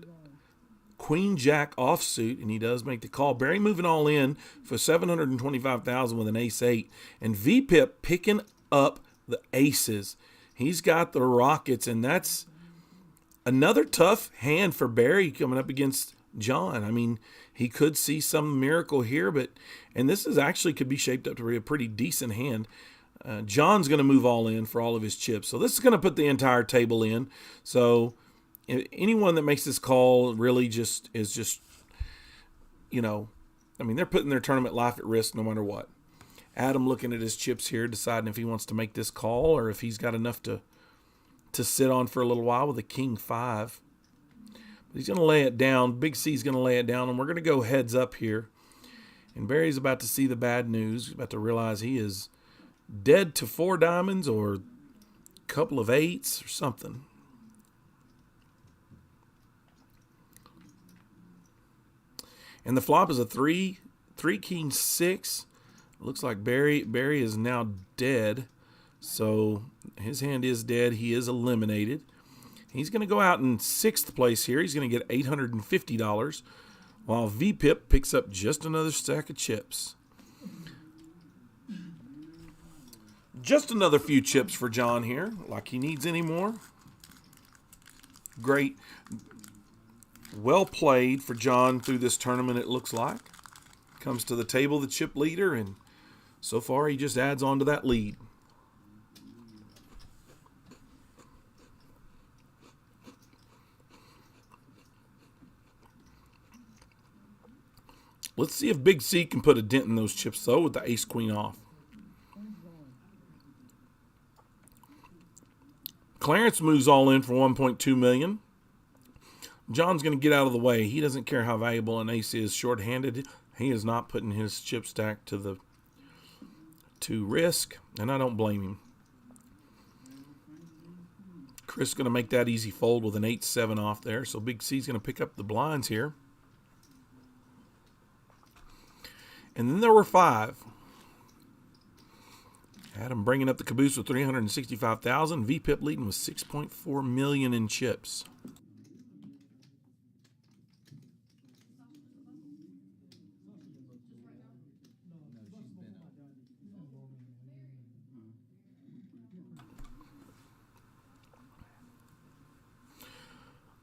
Queen Jack offsuit, and he does make the call. Barry moving all in for $725,000 with an ace 8. And VPIP picking up the aces. He's got the Rockets, and that's another tough hand for Barry coming up against John. I mean, he could see some miracle here, and this is actually could be shaped up to be a pretty decent hand. John's going to move all in for all of his chips. So this is going to put the entire table in. So anyone that makes this call really is just, they're putting their tournament life at risk no matter what. Adam looking at his chips here, deciding if he wants to make this call or if he's got enough to sit on for a little while with a king 5. But he's going to lay it down. Big C's going to lay it down, and we're going to go heads up here. And Barry's about to see the bad news. He's about to realize he is dead to 4 diamonds or a couple of 8s or something. And the flop is a 3 king 6. Looks like Barry is now dead. So his hand is dead. He is eliminated. He's going to go out in 6th place here. He's going to get $850, while VPIP picks up just another stack of chips. Just another few chips for John here, like he needs any more. Great. Well played for John through this tournament, it looks like. Comes to the table, the chip leader, and so far he just adds on to that lead. Let's see if Big C can put a dent in those chips, though, with the ace-queen off. Clarence moves all in for $1.2 million. John's going to get out of the way. He doesn't care how valuable an ace is shorthanded. He is not putting his chip stack to risk, and I don't blame him. Chris is going to make that easy fold with an 8-7 off there, so Big C's going to pick up the blinds here. And then there were 5. Adam bringing up the caboose with $365,000. VPIP leading with $6.4 million in chips.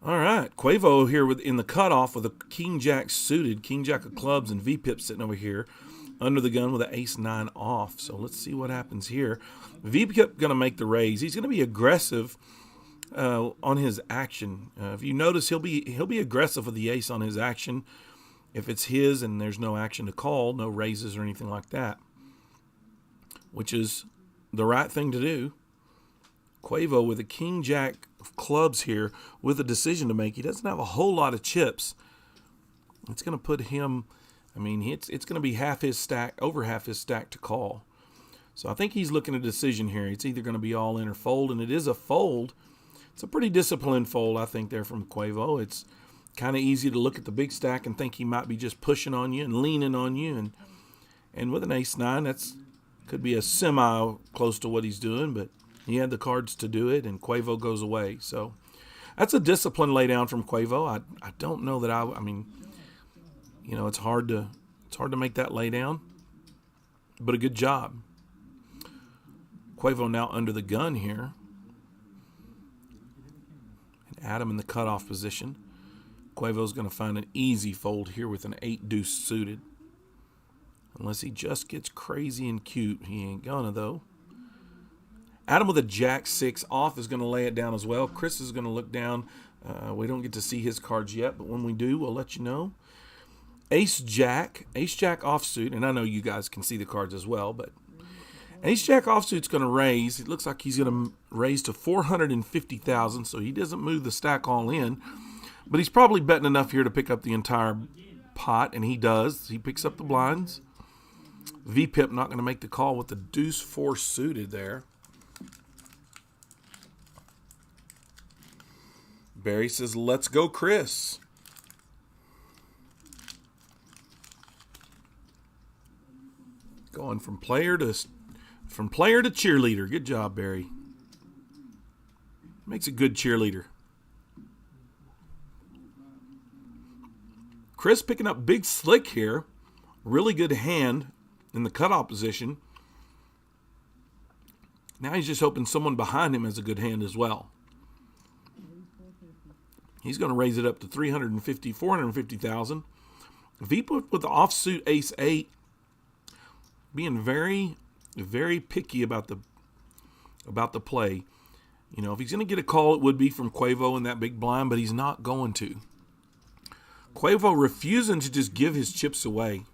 All right, Quavo here in the cutoff with a King Jack suited, King Jack of clubs, and VPIP sitting over here under the gun with an ace 9 off. So let's see what happens here. VPIP going to make the raise. He's going to be aggressive on his action. If you notice, he'll be aggressive with the ace on his action. If it's his and there's no action to call, no raises or anything like that, which is the right thing to do. Quavo with a King Jack of clubs here with a decision to make. He doesn't have a whole lot of chips. It's going to put him, it's going to be over half his stack to call. So I think he's looking at a decision here. It's either going to be all in or fold, and it is a fold. It's a pretty disciplined fold, I think, there from Quavo. It's kind of easy to look at the big stack and think he might be just pushing on you and leaning on you. And with an ace 9, that's could be a semi close to what he's doing, but he had the cards to do it, and Quavo goes away. So that's a disciplined laydown from Quavo. I don't know that it's hard to make that laydown, but a good job. Quavo now under the gun here. And Adam in the cutoff position. Quavo's going to find an easy fold here with an 8 deuce suited. Unless he just gets crazy and cute. He ain't gonna, though. Adam with a jack 6 off is going to lay it down as well. Chris is going to look down. We don't get to see his cards yet, but when we do, we'll let you know. Ace jack offsuit, and I know you guys can see the cards as well, but Ace jack offsuit's going to raise. It looks like he's going to raise to 450,000, so he doesn't move the stack all in, but he's probably betting enough here to pick up the entire pot, and he does. He picks up the blinds. VPIP not going to make the call with the deuce 4 suited there. Barry says, let's go, Chris. Going from player to cheerleader. Good job, Barry. Makes a good cheerleader. Chris picking up big slick here. Really good hand in the cutoff position. Now he's just hoping someone behind him has a good hand as well. He's going to raise it up to 450,000. VPIP with the offsuit ace 8. Being very, very picky about the play. You know, if he's going to get a call, it would be from Quavo in that big blind, but he's not going to. Quavo refusing to just give his chips away.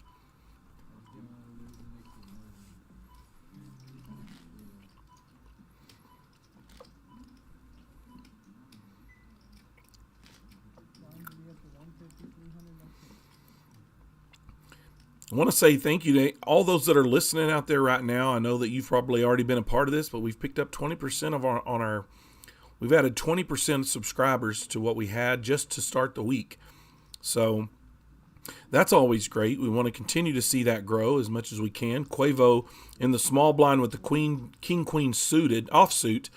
I want to say thank you to all those that are listening out there right now. I know that you've probably already been a part of this, but we've picked up 20% of we've added 20% subscribers to what we had just to start the week. So that's always great. We want to continue to see that grow as much as we can. Quavo in the small blind with the king queen suited offsuit.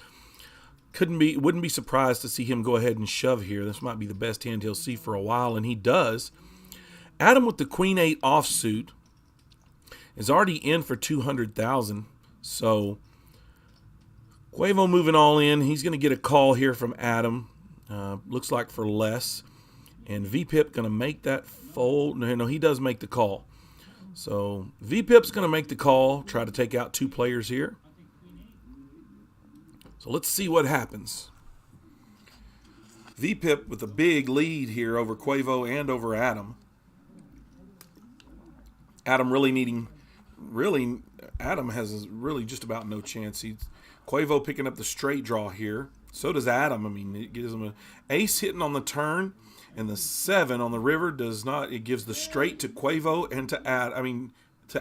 Wouldn't be surprised to see him go ahead and shove here. This might be the best hand he'll see for a while, and he does. Adam with the queen 8 offsuit is already in for 200,000. So Quavo moving all in. He's going to get a call here from Adam. Looks like for less. And VPIP going to make that fold. No, he does make the call. So VPIP's going to make the call. Try to take out 2 players here. So let's see what happens. VPIP with a big lead here over Quavo and over Adam. Adam Adam has really just about no chance. Quavo picking up the straight draw here. So does Adam. I mean, it gives him an ace hitting on the turn, and the 7 on the river does not. It gives the straight to Quavo and to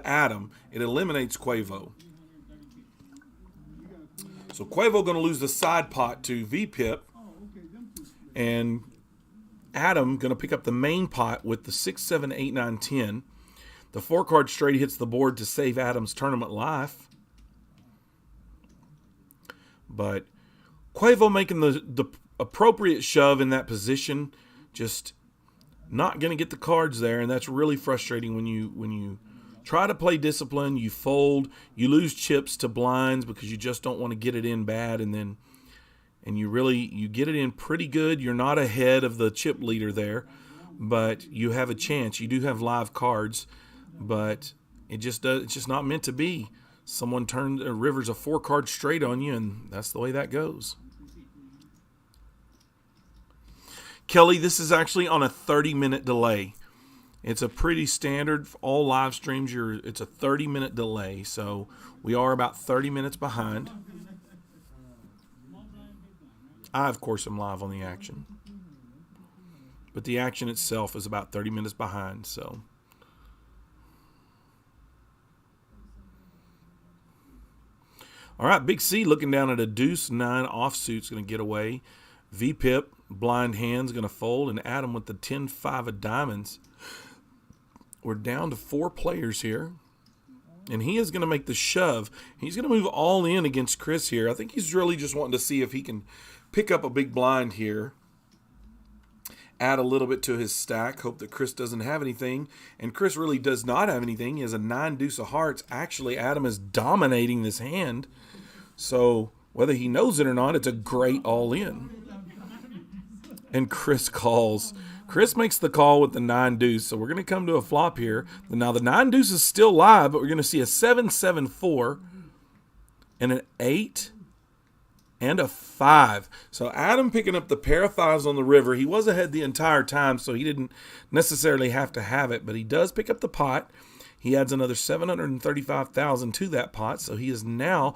Adam. It eliminates Quavo. So Quavo going to lose the side pot to VPIP, and Adam going to pick up the main pot with the 6, 7, 8, 9, 10. The 4-card straight hits the board to save Adam's tournament life. But Quavo making the appropriate shove in that position, just not going to get the cards there, and that's really frustrating when you try to play discipline, you fold, you lose chips to blinds because you just don't want to get it in bad, and you get it in pretty good. You're not ahead of the chip leader there, but you have a chance. You do have live cards. But it's just not meant to be. Someone turned Rivers a 4-card straight on you, and that's the way that goes. Kelly, this is actually on a 30-minute delay. It's a pretty standard for all live streams. It's a 30-minute delay, so we are about 30 minutes behind. I, of course, am live on the action. But the action itself is about 30 minutes behind, so... All right, Big C looking down at a deuce 9 offsuit's going to get away. VPIP, blind hand's going to fold, and Adam with the 10-5 of diamonds. We're down to 4 players here, and he is going to make the shove. He's going to move all in against Chris here. I think he's really just wanting to see if he can pick up a big blind here. Add a little bit to his stack. Hope that Chris doesn't have anything. And Chris really does not have anything. He has a 9 deuce of hearts. Actually, Adam is dominating this hand. So whether he knows it or not, it's a great all-in. And Chris calls. Chris makes the call with the 9 deuce. So we're going to come to a flop here. Now the 9 deuce is still live, but we're going to see a 7, 7, 4 and an 8, and a 5. So Adam picking up the pair of 5s on the river. He was ahead the entire time, so he didn't necessarily have to have it, but he does pick up the pot. He adds another $735,000 to that pot, so he is now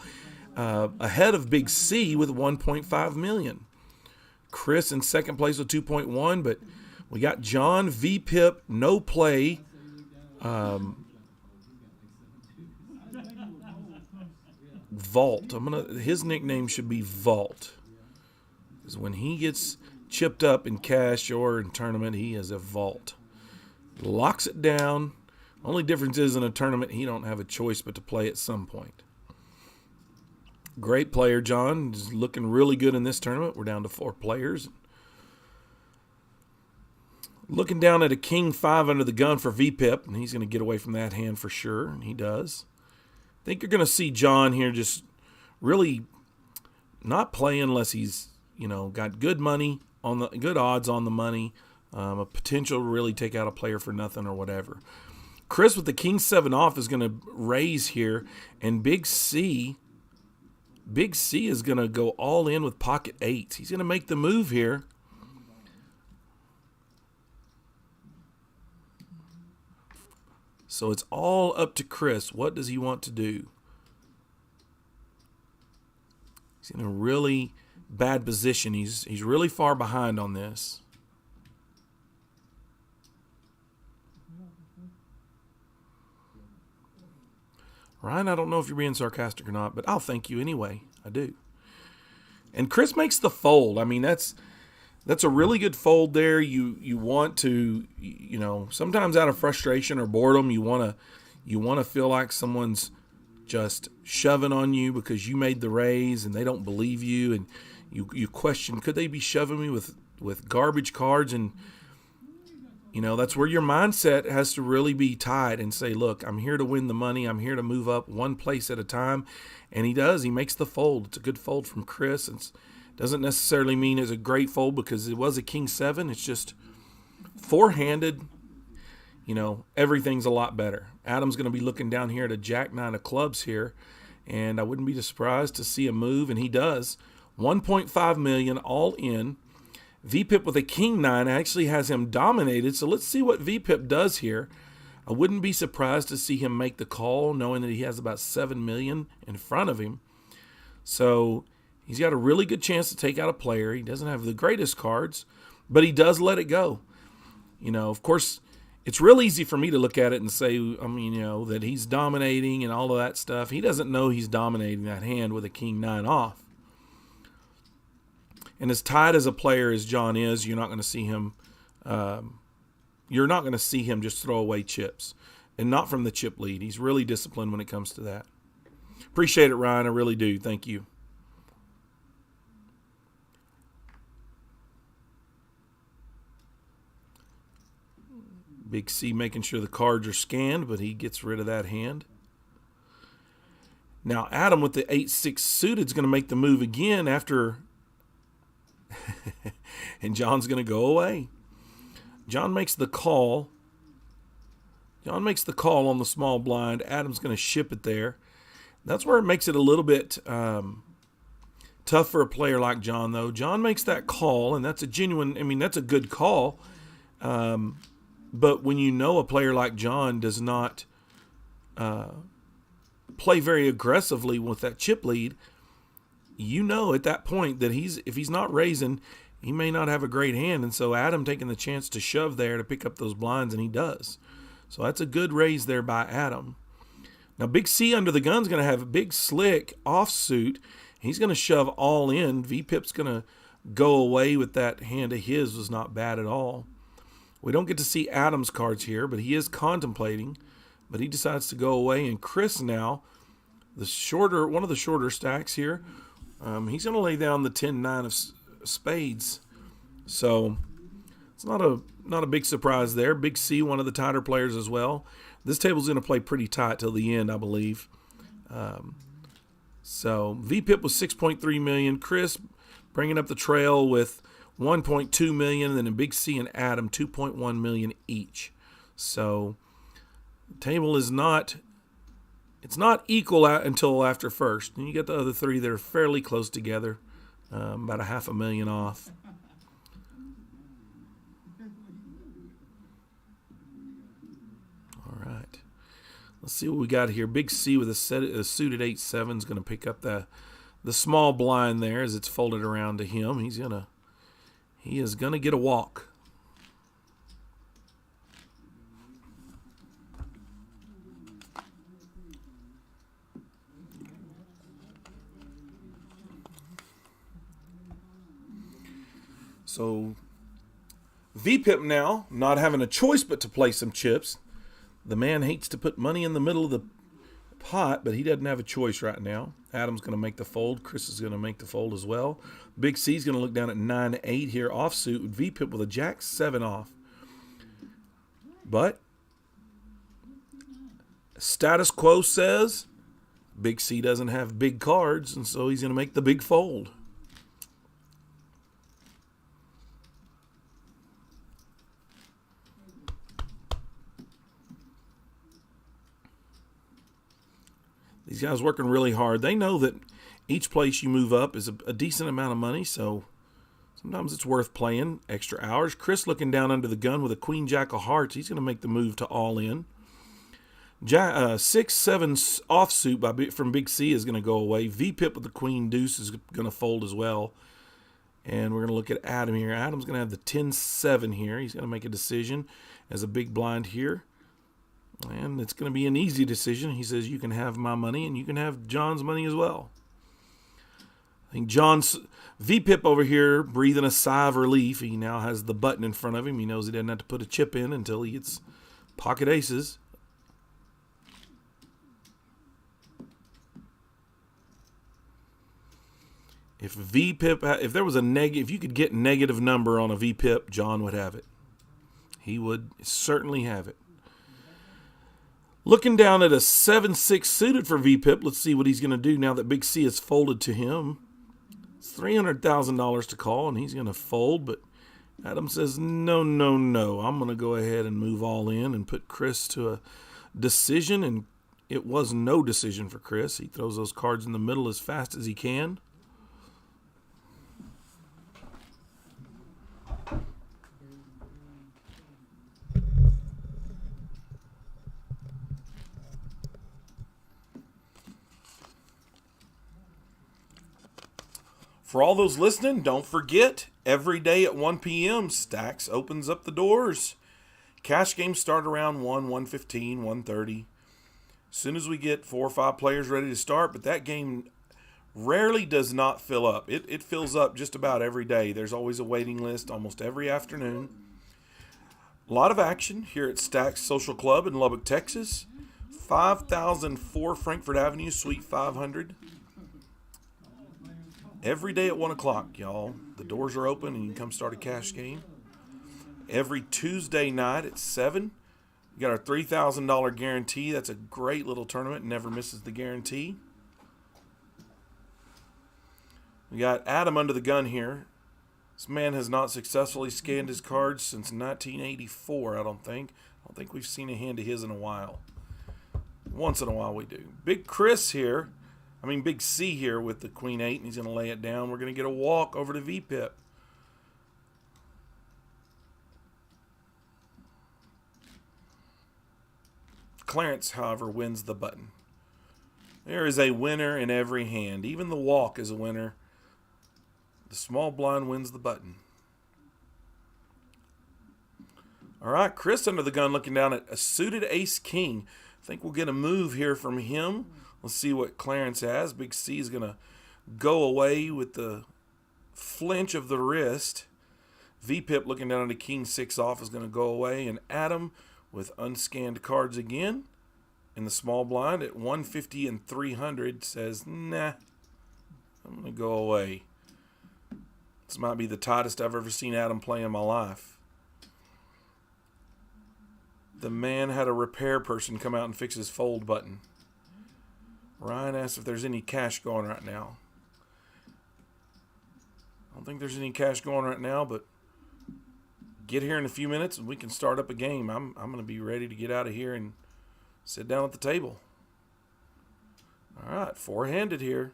ahead of Big C with $1.5 million. Chris in second place with 2.1, but we got John, V-Pip, no play. Vault. His nickname should be Vault, because when he gets chipped up in cash or in tournament, he is a vault. Locks it down. Only difference is in a tournament, he don't have a choice but to play at some point. Great player, John. He's looking really good in this tournament. We're down to 4 players. Looking down at a king 5 under the gun for V-Pip, and he's going to get away from that hand for sure, and he does. I think you're going to see John here just really not play unless he's, got good money on the good odds on the money, a potential to really take out a player for nothing or whatever. Chris with the king 7 off is going to raise here, and Big C is going to go all in with pocket 8s. He's going to make the move here. So it's all up to Chris. What does he want to do? He's in a really bad position. He's really far behind on this. Ryan, I don't know if you're being sarcastic or not, but I'll thank you anyway. I do. And Chris makes the fold. I mean, that's a really good fold there. You want to, sometimes out of frustration or boredom, you want to feel like someone's just shoving on you because you made the raise and they don't believe you, and you question, could they be shoving me with garbage cards? And that's where your mindset has to really be tied and say, look, I'm here to win the money. I'm here to move up one place at a time. And he does. He makes the fold. It's a good fold from Chris. It doesn't necessarily mean it's a great fold because it was a king 7. It's just four-handed. Everything's a lot better. Adam's going to be looking down here at a jack 9 of clubs here, and I wouldn't be surprised to see a move, and he does. $1.5 million all in. V-Pip with a king 9 actually has him dominated, so let's see what V-Pip does here. I wouldn't be surprised to see him make the call, knowing that he has about $7 million in front of him. So he's got a really good chance to take out a player. He doesn't have the greatest cards, but he does let it go. Of course, it's real easy for me to look at it and say, that he's dominating and all of that stuff. He doesn't know he's dominating that hand with a king 9 off. And as tight as a player as John is, you're not going to see him. You're not going to see him just throw away chips, and not from the chip lead. He's really disciplined when it comes to that. Appreciate it, Ryan. I really do. Thank you. Big C making sure the cards are scanned, but he gets rid of that hand. Now Adam with the 8-6 suited is going to make the move again after. And John's going to go away. John makes the call. John makes the call on the small blind. Adam's going to ship it there. That's where it makes it a little bit tough for a player like John, though. John makes that call, and that's a genuine, that's a good call. But when a player like John does not play very aggressively with that chip lead, at that point that if he's not raising, he may not have a great hand. And so Adam taking the chance to shove there to pick up those blinds, and he does. So that's a good raise there by Adam. Now Big C under the gun's going to have a big slick offsuit. He's going to shove all in. V-Pip's going to go away with that hand of his. Was not bad at all. We don't get to see Adam's cards here, but he is contemplating. But he decides to go away. And Chris now, one of the shorter stacks here, he's going to lay down the 10-9 of spades. So it's not a big surprise there. Big C, one of the tighter players as well. This table's going to play pretty tight till the end, I believe. So V-Pip was $6.3 million. Chris bringing up the trail with $1.2 million, and then Big C and Adam $2.1 million each. So the table is not equal until after first. And you get the other three that are fairly close together. about a $500,000 off. All right. Let's see what we got here. Big C with a suited 8-7 is going to pick up the small blind there as it's folded around to him. He is gonna get a walk. So VPIP now, not having a choice but to play some chips. The man hates to put money in the middle of the pot, but he doesn't have a choice right now. Adam's going to make the fold. Chris is going to make the fold as well. Big C's going to look down at 9-8 here, offsuit with VPIP with a Jack-7 off. But status quo says Big C doesn't have big cards, and so he's going to make the big fold. These guys working really hard. They know that each place you move up is a decent amount of money, so sometimes it's worth playing extra hours. Chris looking down under the gun with a Queen Jack of Hearts. He's going to make the move to all in. 6-7 offsuit from Big C is going to go away. VPIP with the Queen Deuce is going to fold as well. And we're going to look at Adam here. Adam's going to have the 10-7 here. He's going to make a decision as a big blind here. And it's going to be an easy decision. He says, you can have my money and you can have John's money as well. I think John's VPIP over here breathing a sigh of relief. He now has the button in front of him. He knows he doesn't have to put a chip in until he gets pocket aces. If there was if you could get negative number on a VPIP, John would have it. He would certainly have it. Looking down at a 7-6 suited for VPIP, let's see what he's going to do now that Big C is folded to him. It's $300,000 to call, and he's going to fold, but Adam says, no, no, no. I'm going to go ahead and move all in and put Chris to a decision, and it was no decision for Chris. He throws those cards in the middle as fast as he can. For all those listening, don't forget, every day at 1 p.m., Stacks opens up the doors. Cash games start around 1:15, 1:30. As soon as we get 4 or 5 players ready to start, but that game rarely does not fill up. It fills up just about every day. There's always a waiting list almost every afternoon. A lot of action here at Stacks Social Club in Lubbock, Texas. 5004 Frankfort Avenue, Suite 500. Every day at 1 o'clock, y'all. The doors are open and you can come start a cash game. Every Tuesday night at 7. We got our $3,000 guarantee. That's a great little tournament. Never misses the guarantee. We got Adam under the gun here. This man has not successfully scanned his cards since 1984, I don't think. I don't think we've seen a hand of his in a while. Once in a while we do. Big C here with the Queen 8, and he's going to lay it down. We're going to get a walk over to VPIP. Clarence, however, wins the button. There is a winner in every hand. Even the walk is a winner. The small blind wins the button. All right, Chris under the gun looking down at a suited ace-king. I think we'll get a move here from him. Let's see what Clarence has. Big C is going to go away with the flinch of the wrist. VPIP looking down at a king 6 off is going to go away. And Adam with unscanned cards again in the small blind at 150 and 300 says, nah, I'm going to go away. This might be the tightest I've ever seen Adam play in my life. The man had a repair person come out and fix his fold button. Ryan asks if there's any cash going right now. I don't think there's any cash going right now, but get here in a few minutes and we can start up a game. I'm going to be ready to get out of here and sit down at the table. All right, four-handed here.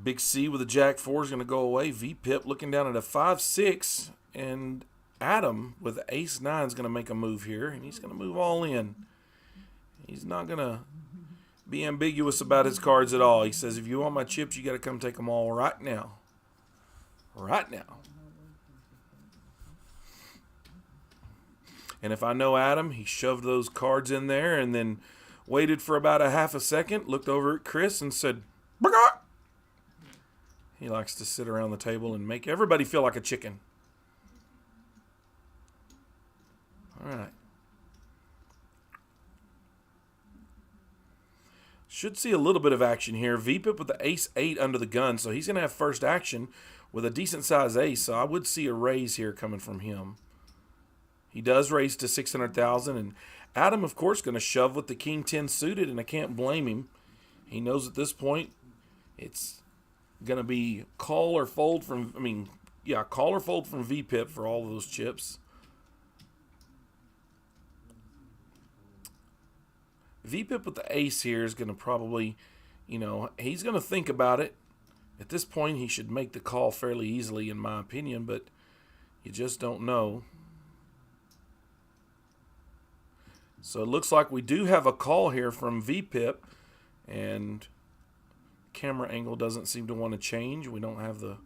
Big C with a Jack 4 is going to go away. V-Pip looking down at a 5-6. And Adam with the Ace 9 is going to make a move here. And he's going to move all in. He's not going to be ambiguous about his cards at all. He says, if you want my chips, you got to come take them all right now. Right now. And if I know Adam, he shoved those cards in there and then waited for about a half a second, looked over at Chris and said, "Burger!" He likes to sit around the table and make everybody feel like a chicken. All right. Should see a little bit of action here. V-Pip with the Ace 8 under the gun, so he's going to have first action with a decent size ace, so I would see a raise here coming from him. He does raise to 600,000, and Adam, of course, going to shove with the King 10 suited, and I can't blame him. He knows at this point it's going to be call or fold from V-Pip for all of those chips. V-Pip with the ace here is going to probably, he's going to think about it. At this point, he should make the call fairly easily, in my opinion, but you just don't know. So it looks like we do have a call here from V-Pip, and camera angle doesn't seem to want to change. We don't have the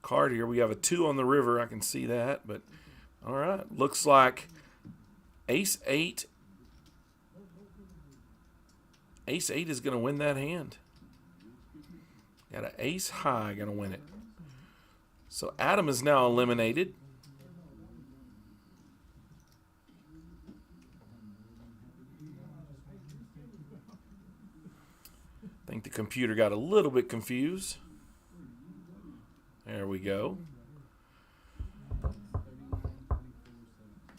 card here. We have a 2 on the river. I can see that, but all right. Looks like Ace 8. Ace 8 is going to win that hand. Got an ace high, going to win it. So Adam is now eliminated. I think the computer got a little bit confused. There we go. Of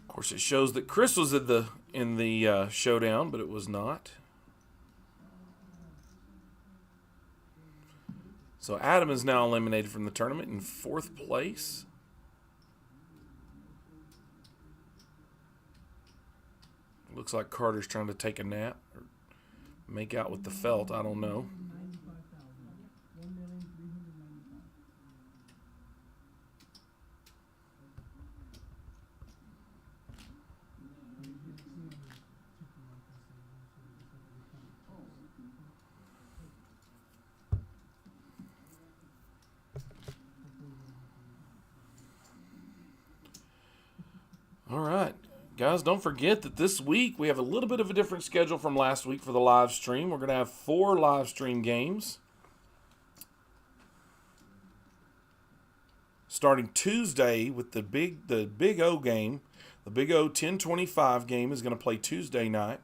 course, it shows that Chris was in the showdown, but it was not. So Adam is now eliminated from the tournament in 4th place. Looks like Carter's trying to take a nap or make out with the felt. I don't know. All right. Guys, don't forget that this week we have a little bit of a different schedule from last week for the live stream. We're going to have 4 live stream games. Starting Tuesday with the Big O game. The Big O 1025 game is going to play Tuesday night.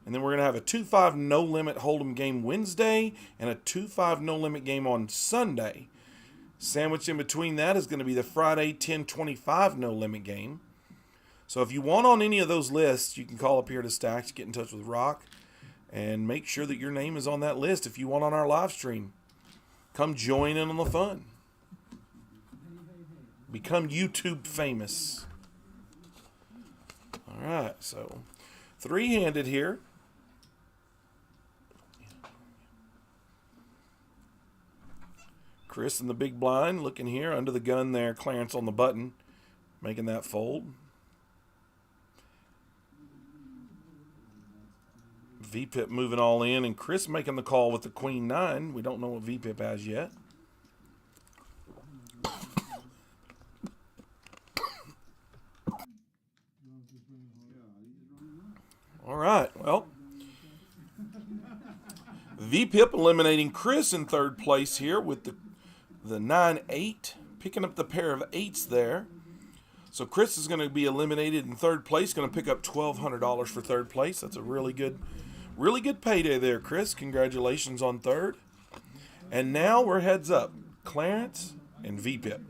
And then we're going to have a 2-5 no limit hold'em game Wednesday and a 2-5 no limit game on Sunday. Sandwiched in between that is going to be the Friday 1025 no limit game. So if you want on any of those lists, you can call up here to Stacks, get in touch with Rock, and make sure that your name is on that list if you want on our live stream. Come join in on the fun. Become YouTube famous. All right, so 3-handed here. Chris in the big blind looking here under the gun there. Clarence on the button, making that fold. V-Pip moving all in, and Chris making the call with the Queen 9. We don't know what V-Pip has yet. All right, well, V-Pip eliminating Chris in 3rd place here with the 9-8, picking up the pair of 8s there. So Chris is going to be eliminated in 3rd place, going to pick up $1,200 for 3rd place. That's a really good payday there, Chris. Congratulations on 3rd. And now we're heads up. Clarence and V-Pip.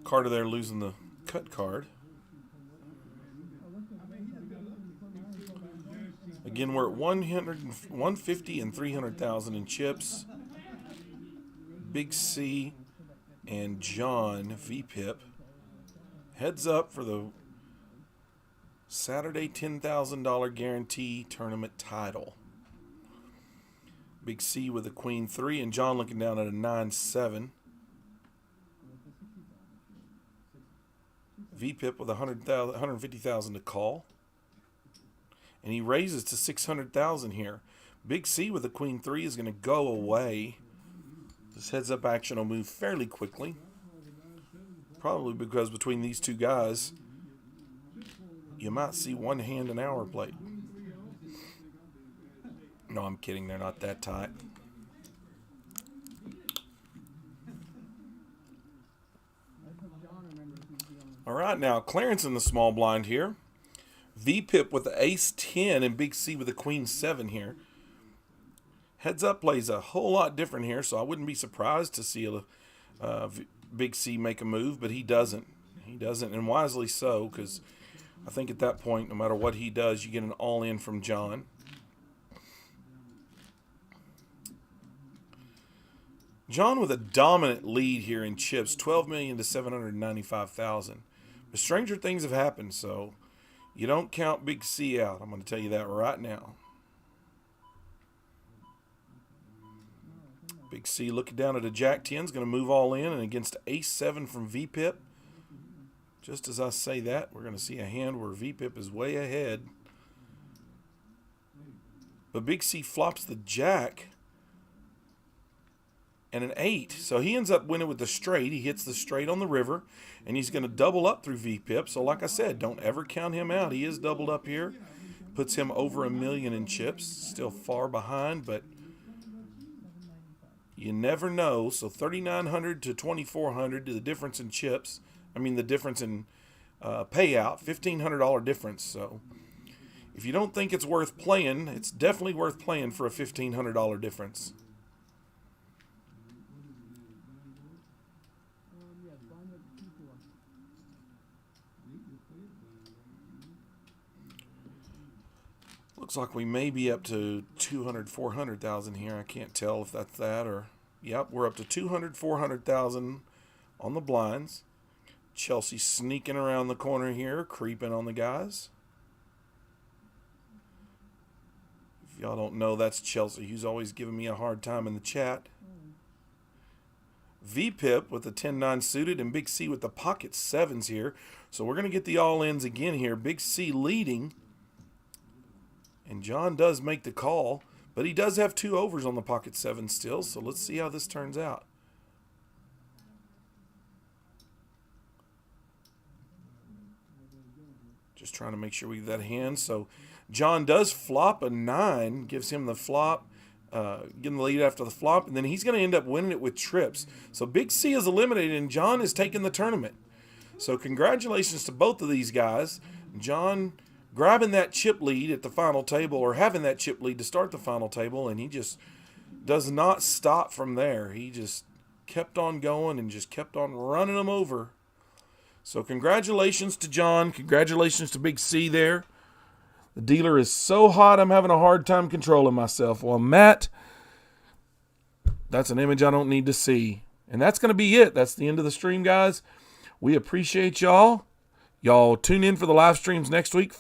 Carter there losing the cut card. Again, we're at 150 and 300,000 in chips. Big C and John VPIP. Heads up for the Saturday $10,000 guarantee tournament title. Big C with a queen 3 and John looking down at a 9-7. VPIP with 150,000 to call. And he raises to 600,000 here. Big C with the queen 3 is going to go away. This heads-up action will move fairly quickly. Probably because between these two guys, you might see one hand an hour played. No, I'm kidding. They're not that tight. All right, now Clarence in the small blind here. VPIP with the ace 10 and Big C with the queen 7 here. Heads up plays a whole lot different here, so I wouldn't be surprised to see Big C make a move, but he doesn't. He doesn't, and wisely so, because I think at that point, no matter what he does, you get an all-in from John. John with a dominant lead here in chips, 12 million to 795,000. But stranger things have happened, so you don't count Big C out. I'm going to tell you that right now. Big C looking down at a Jack 10 is going to move all in, and against Ace 7 from VPIP. Just as I say that, we're going to see a hand where VPIP is way ahead. But Big C flops the Jack and an 8. So he ends up winning with the straight. He hits the straight on the river, and he's going to double up through VPIP. So like I said, don't ever count him out. He is doubled up here. Puts him over 1 million in chips. Still far behind, but you never know. So 3,900 to 2,400 to the difference in chips. I mean the difference in payout, $1,500 difference. So if you don't think it's worth playing, it's definitely worth playing for a $1,500 difference. Looks like we may be up to 200, 400,000 here. I can't tell if that's that or... Yep, we're up to 200, 400,000 on the blinds. Chelsea sneaking around the corner here, creeping on the guys. If y'all don't know, that's Chelsea, who's always giving me a hard time in the chat. VPIP with the 10-9 suited and Big C with the pocket 7s here. So we're going to get the all-ins again here. Big C leading. And John does make the call, but he does have 2 overs on the pocket 7 still, so let's see how this turns out. Just trying to make sure we get that hand. So John does flop a 9, gives him the flop, getting the lead after the flop, and then he's going to end up winning it with trips. So Big C is eliminated, and John is taking the tournament. So congratulations to both of these guys. John grabbing that chip lead at the final table, or having that chip lead to start the final table, and he just does not stop from there. He just kept on going and just kept on running them over. So congratulations to John. Congratulations to Big C there. The dealer is so hot I'm having a hard time controlling myself. Well, Matt, that's an image I don't need to see. And that's going to be it. That's the end of the stream, guys. We appreciate y'all. Y'all tune in for the live streams next week.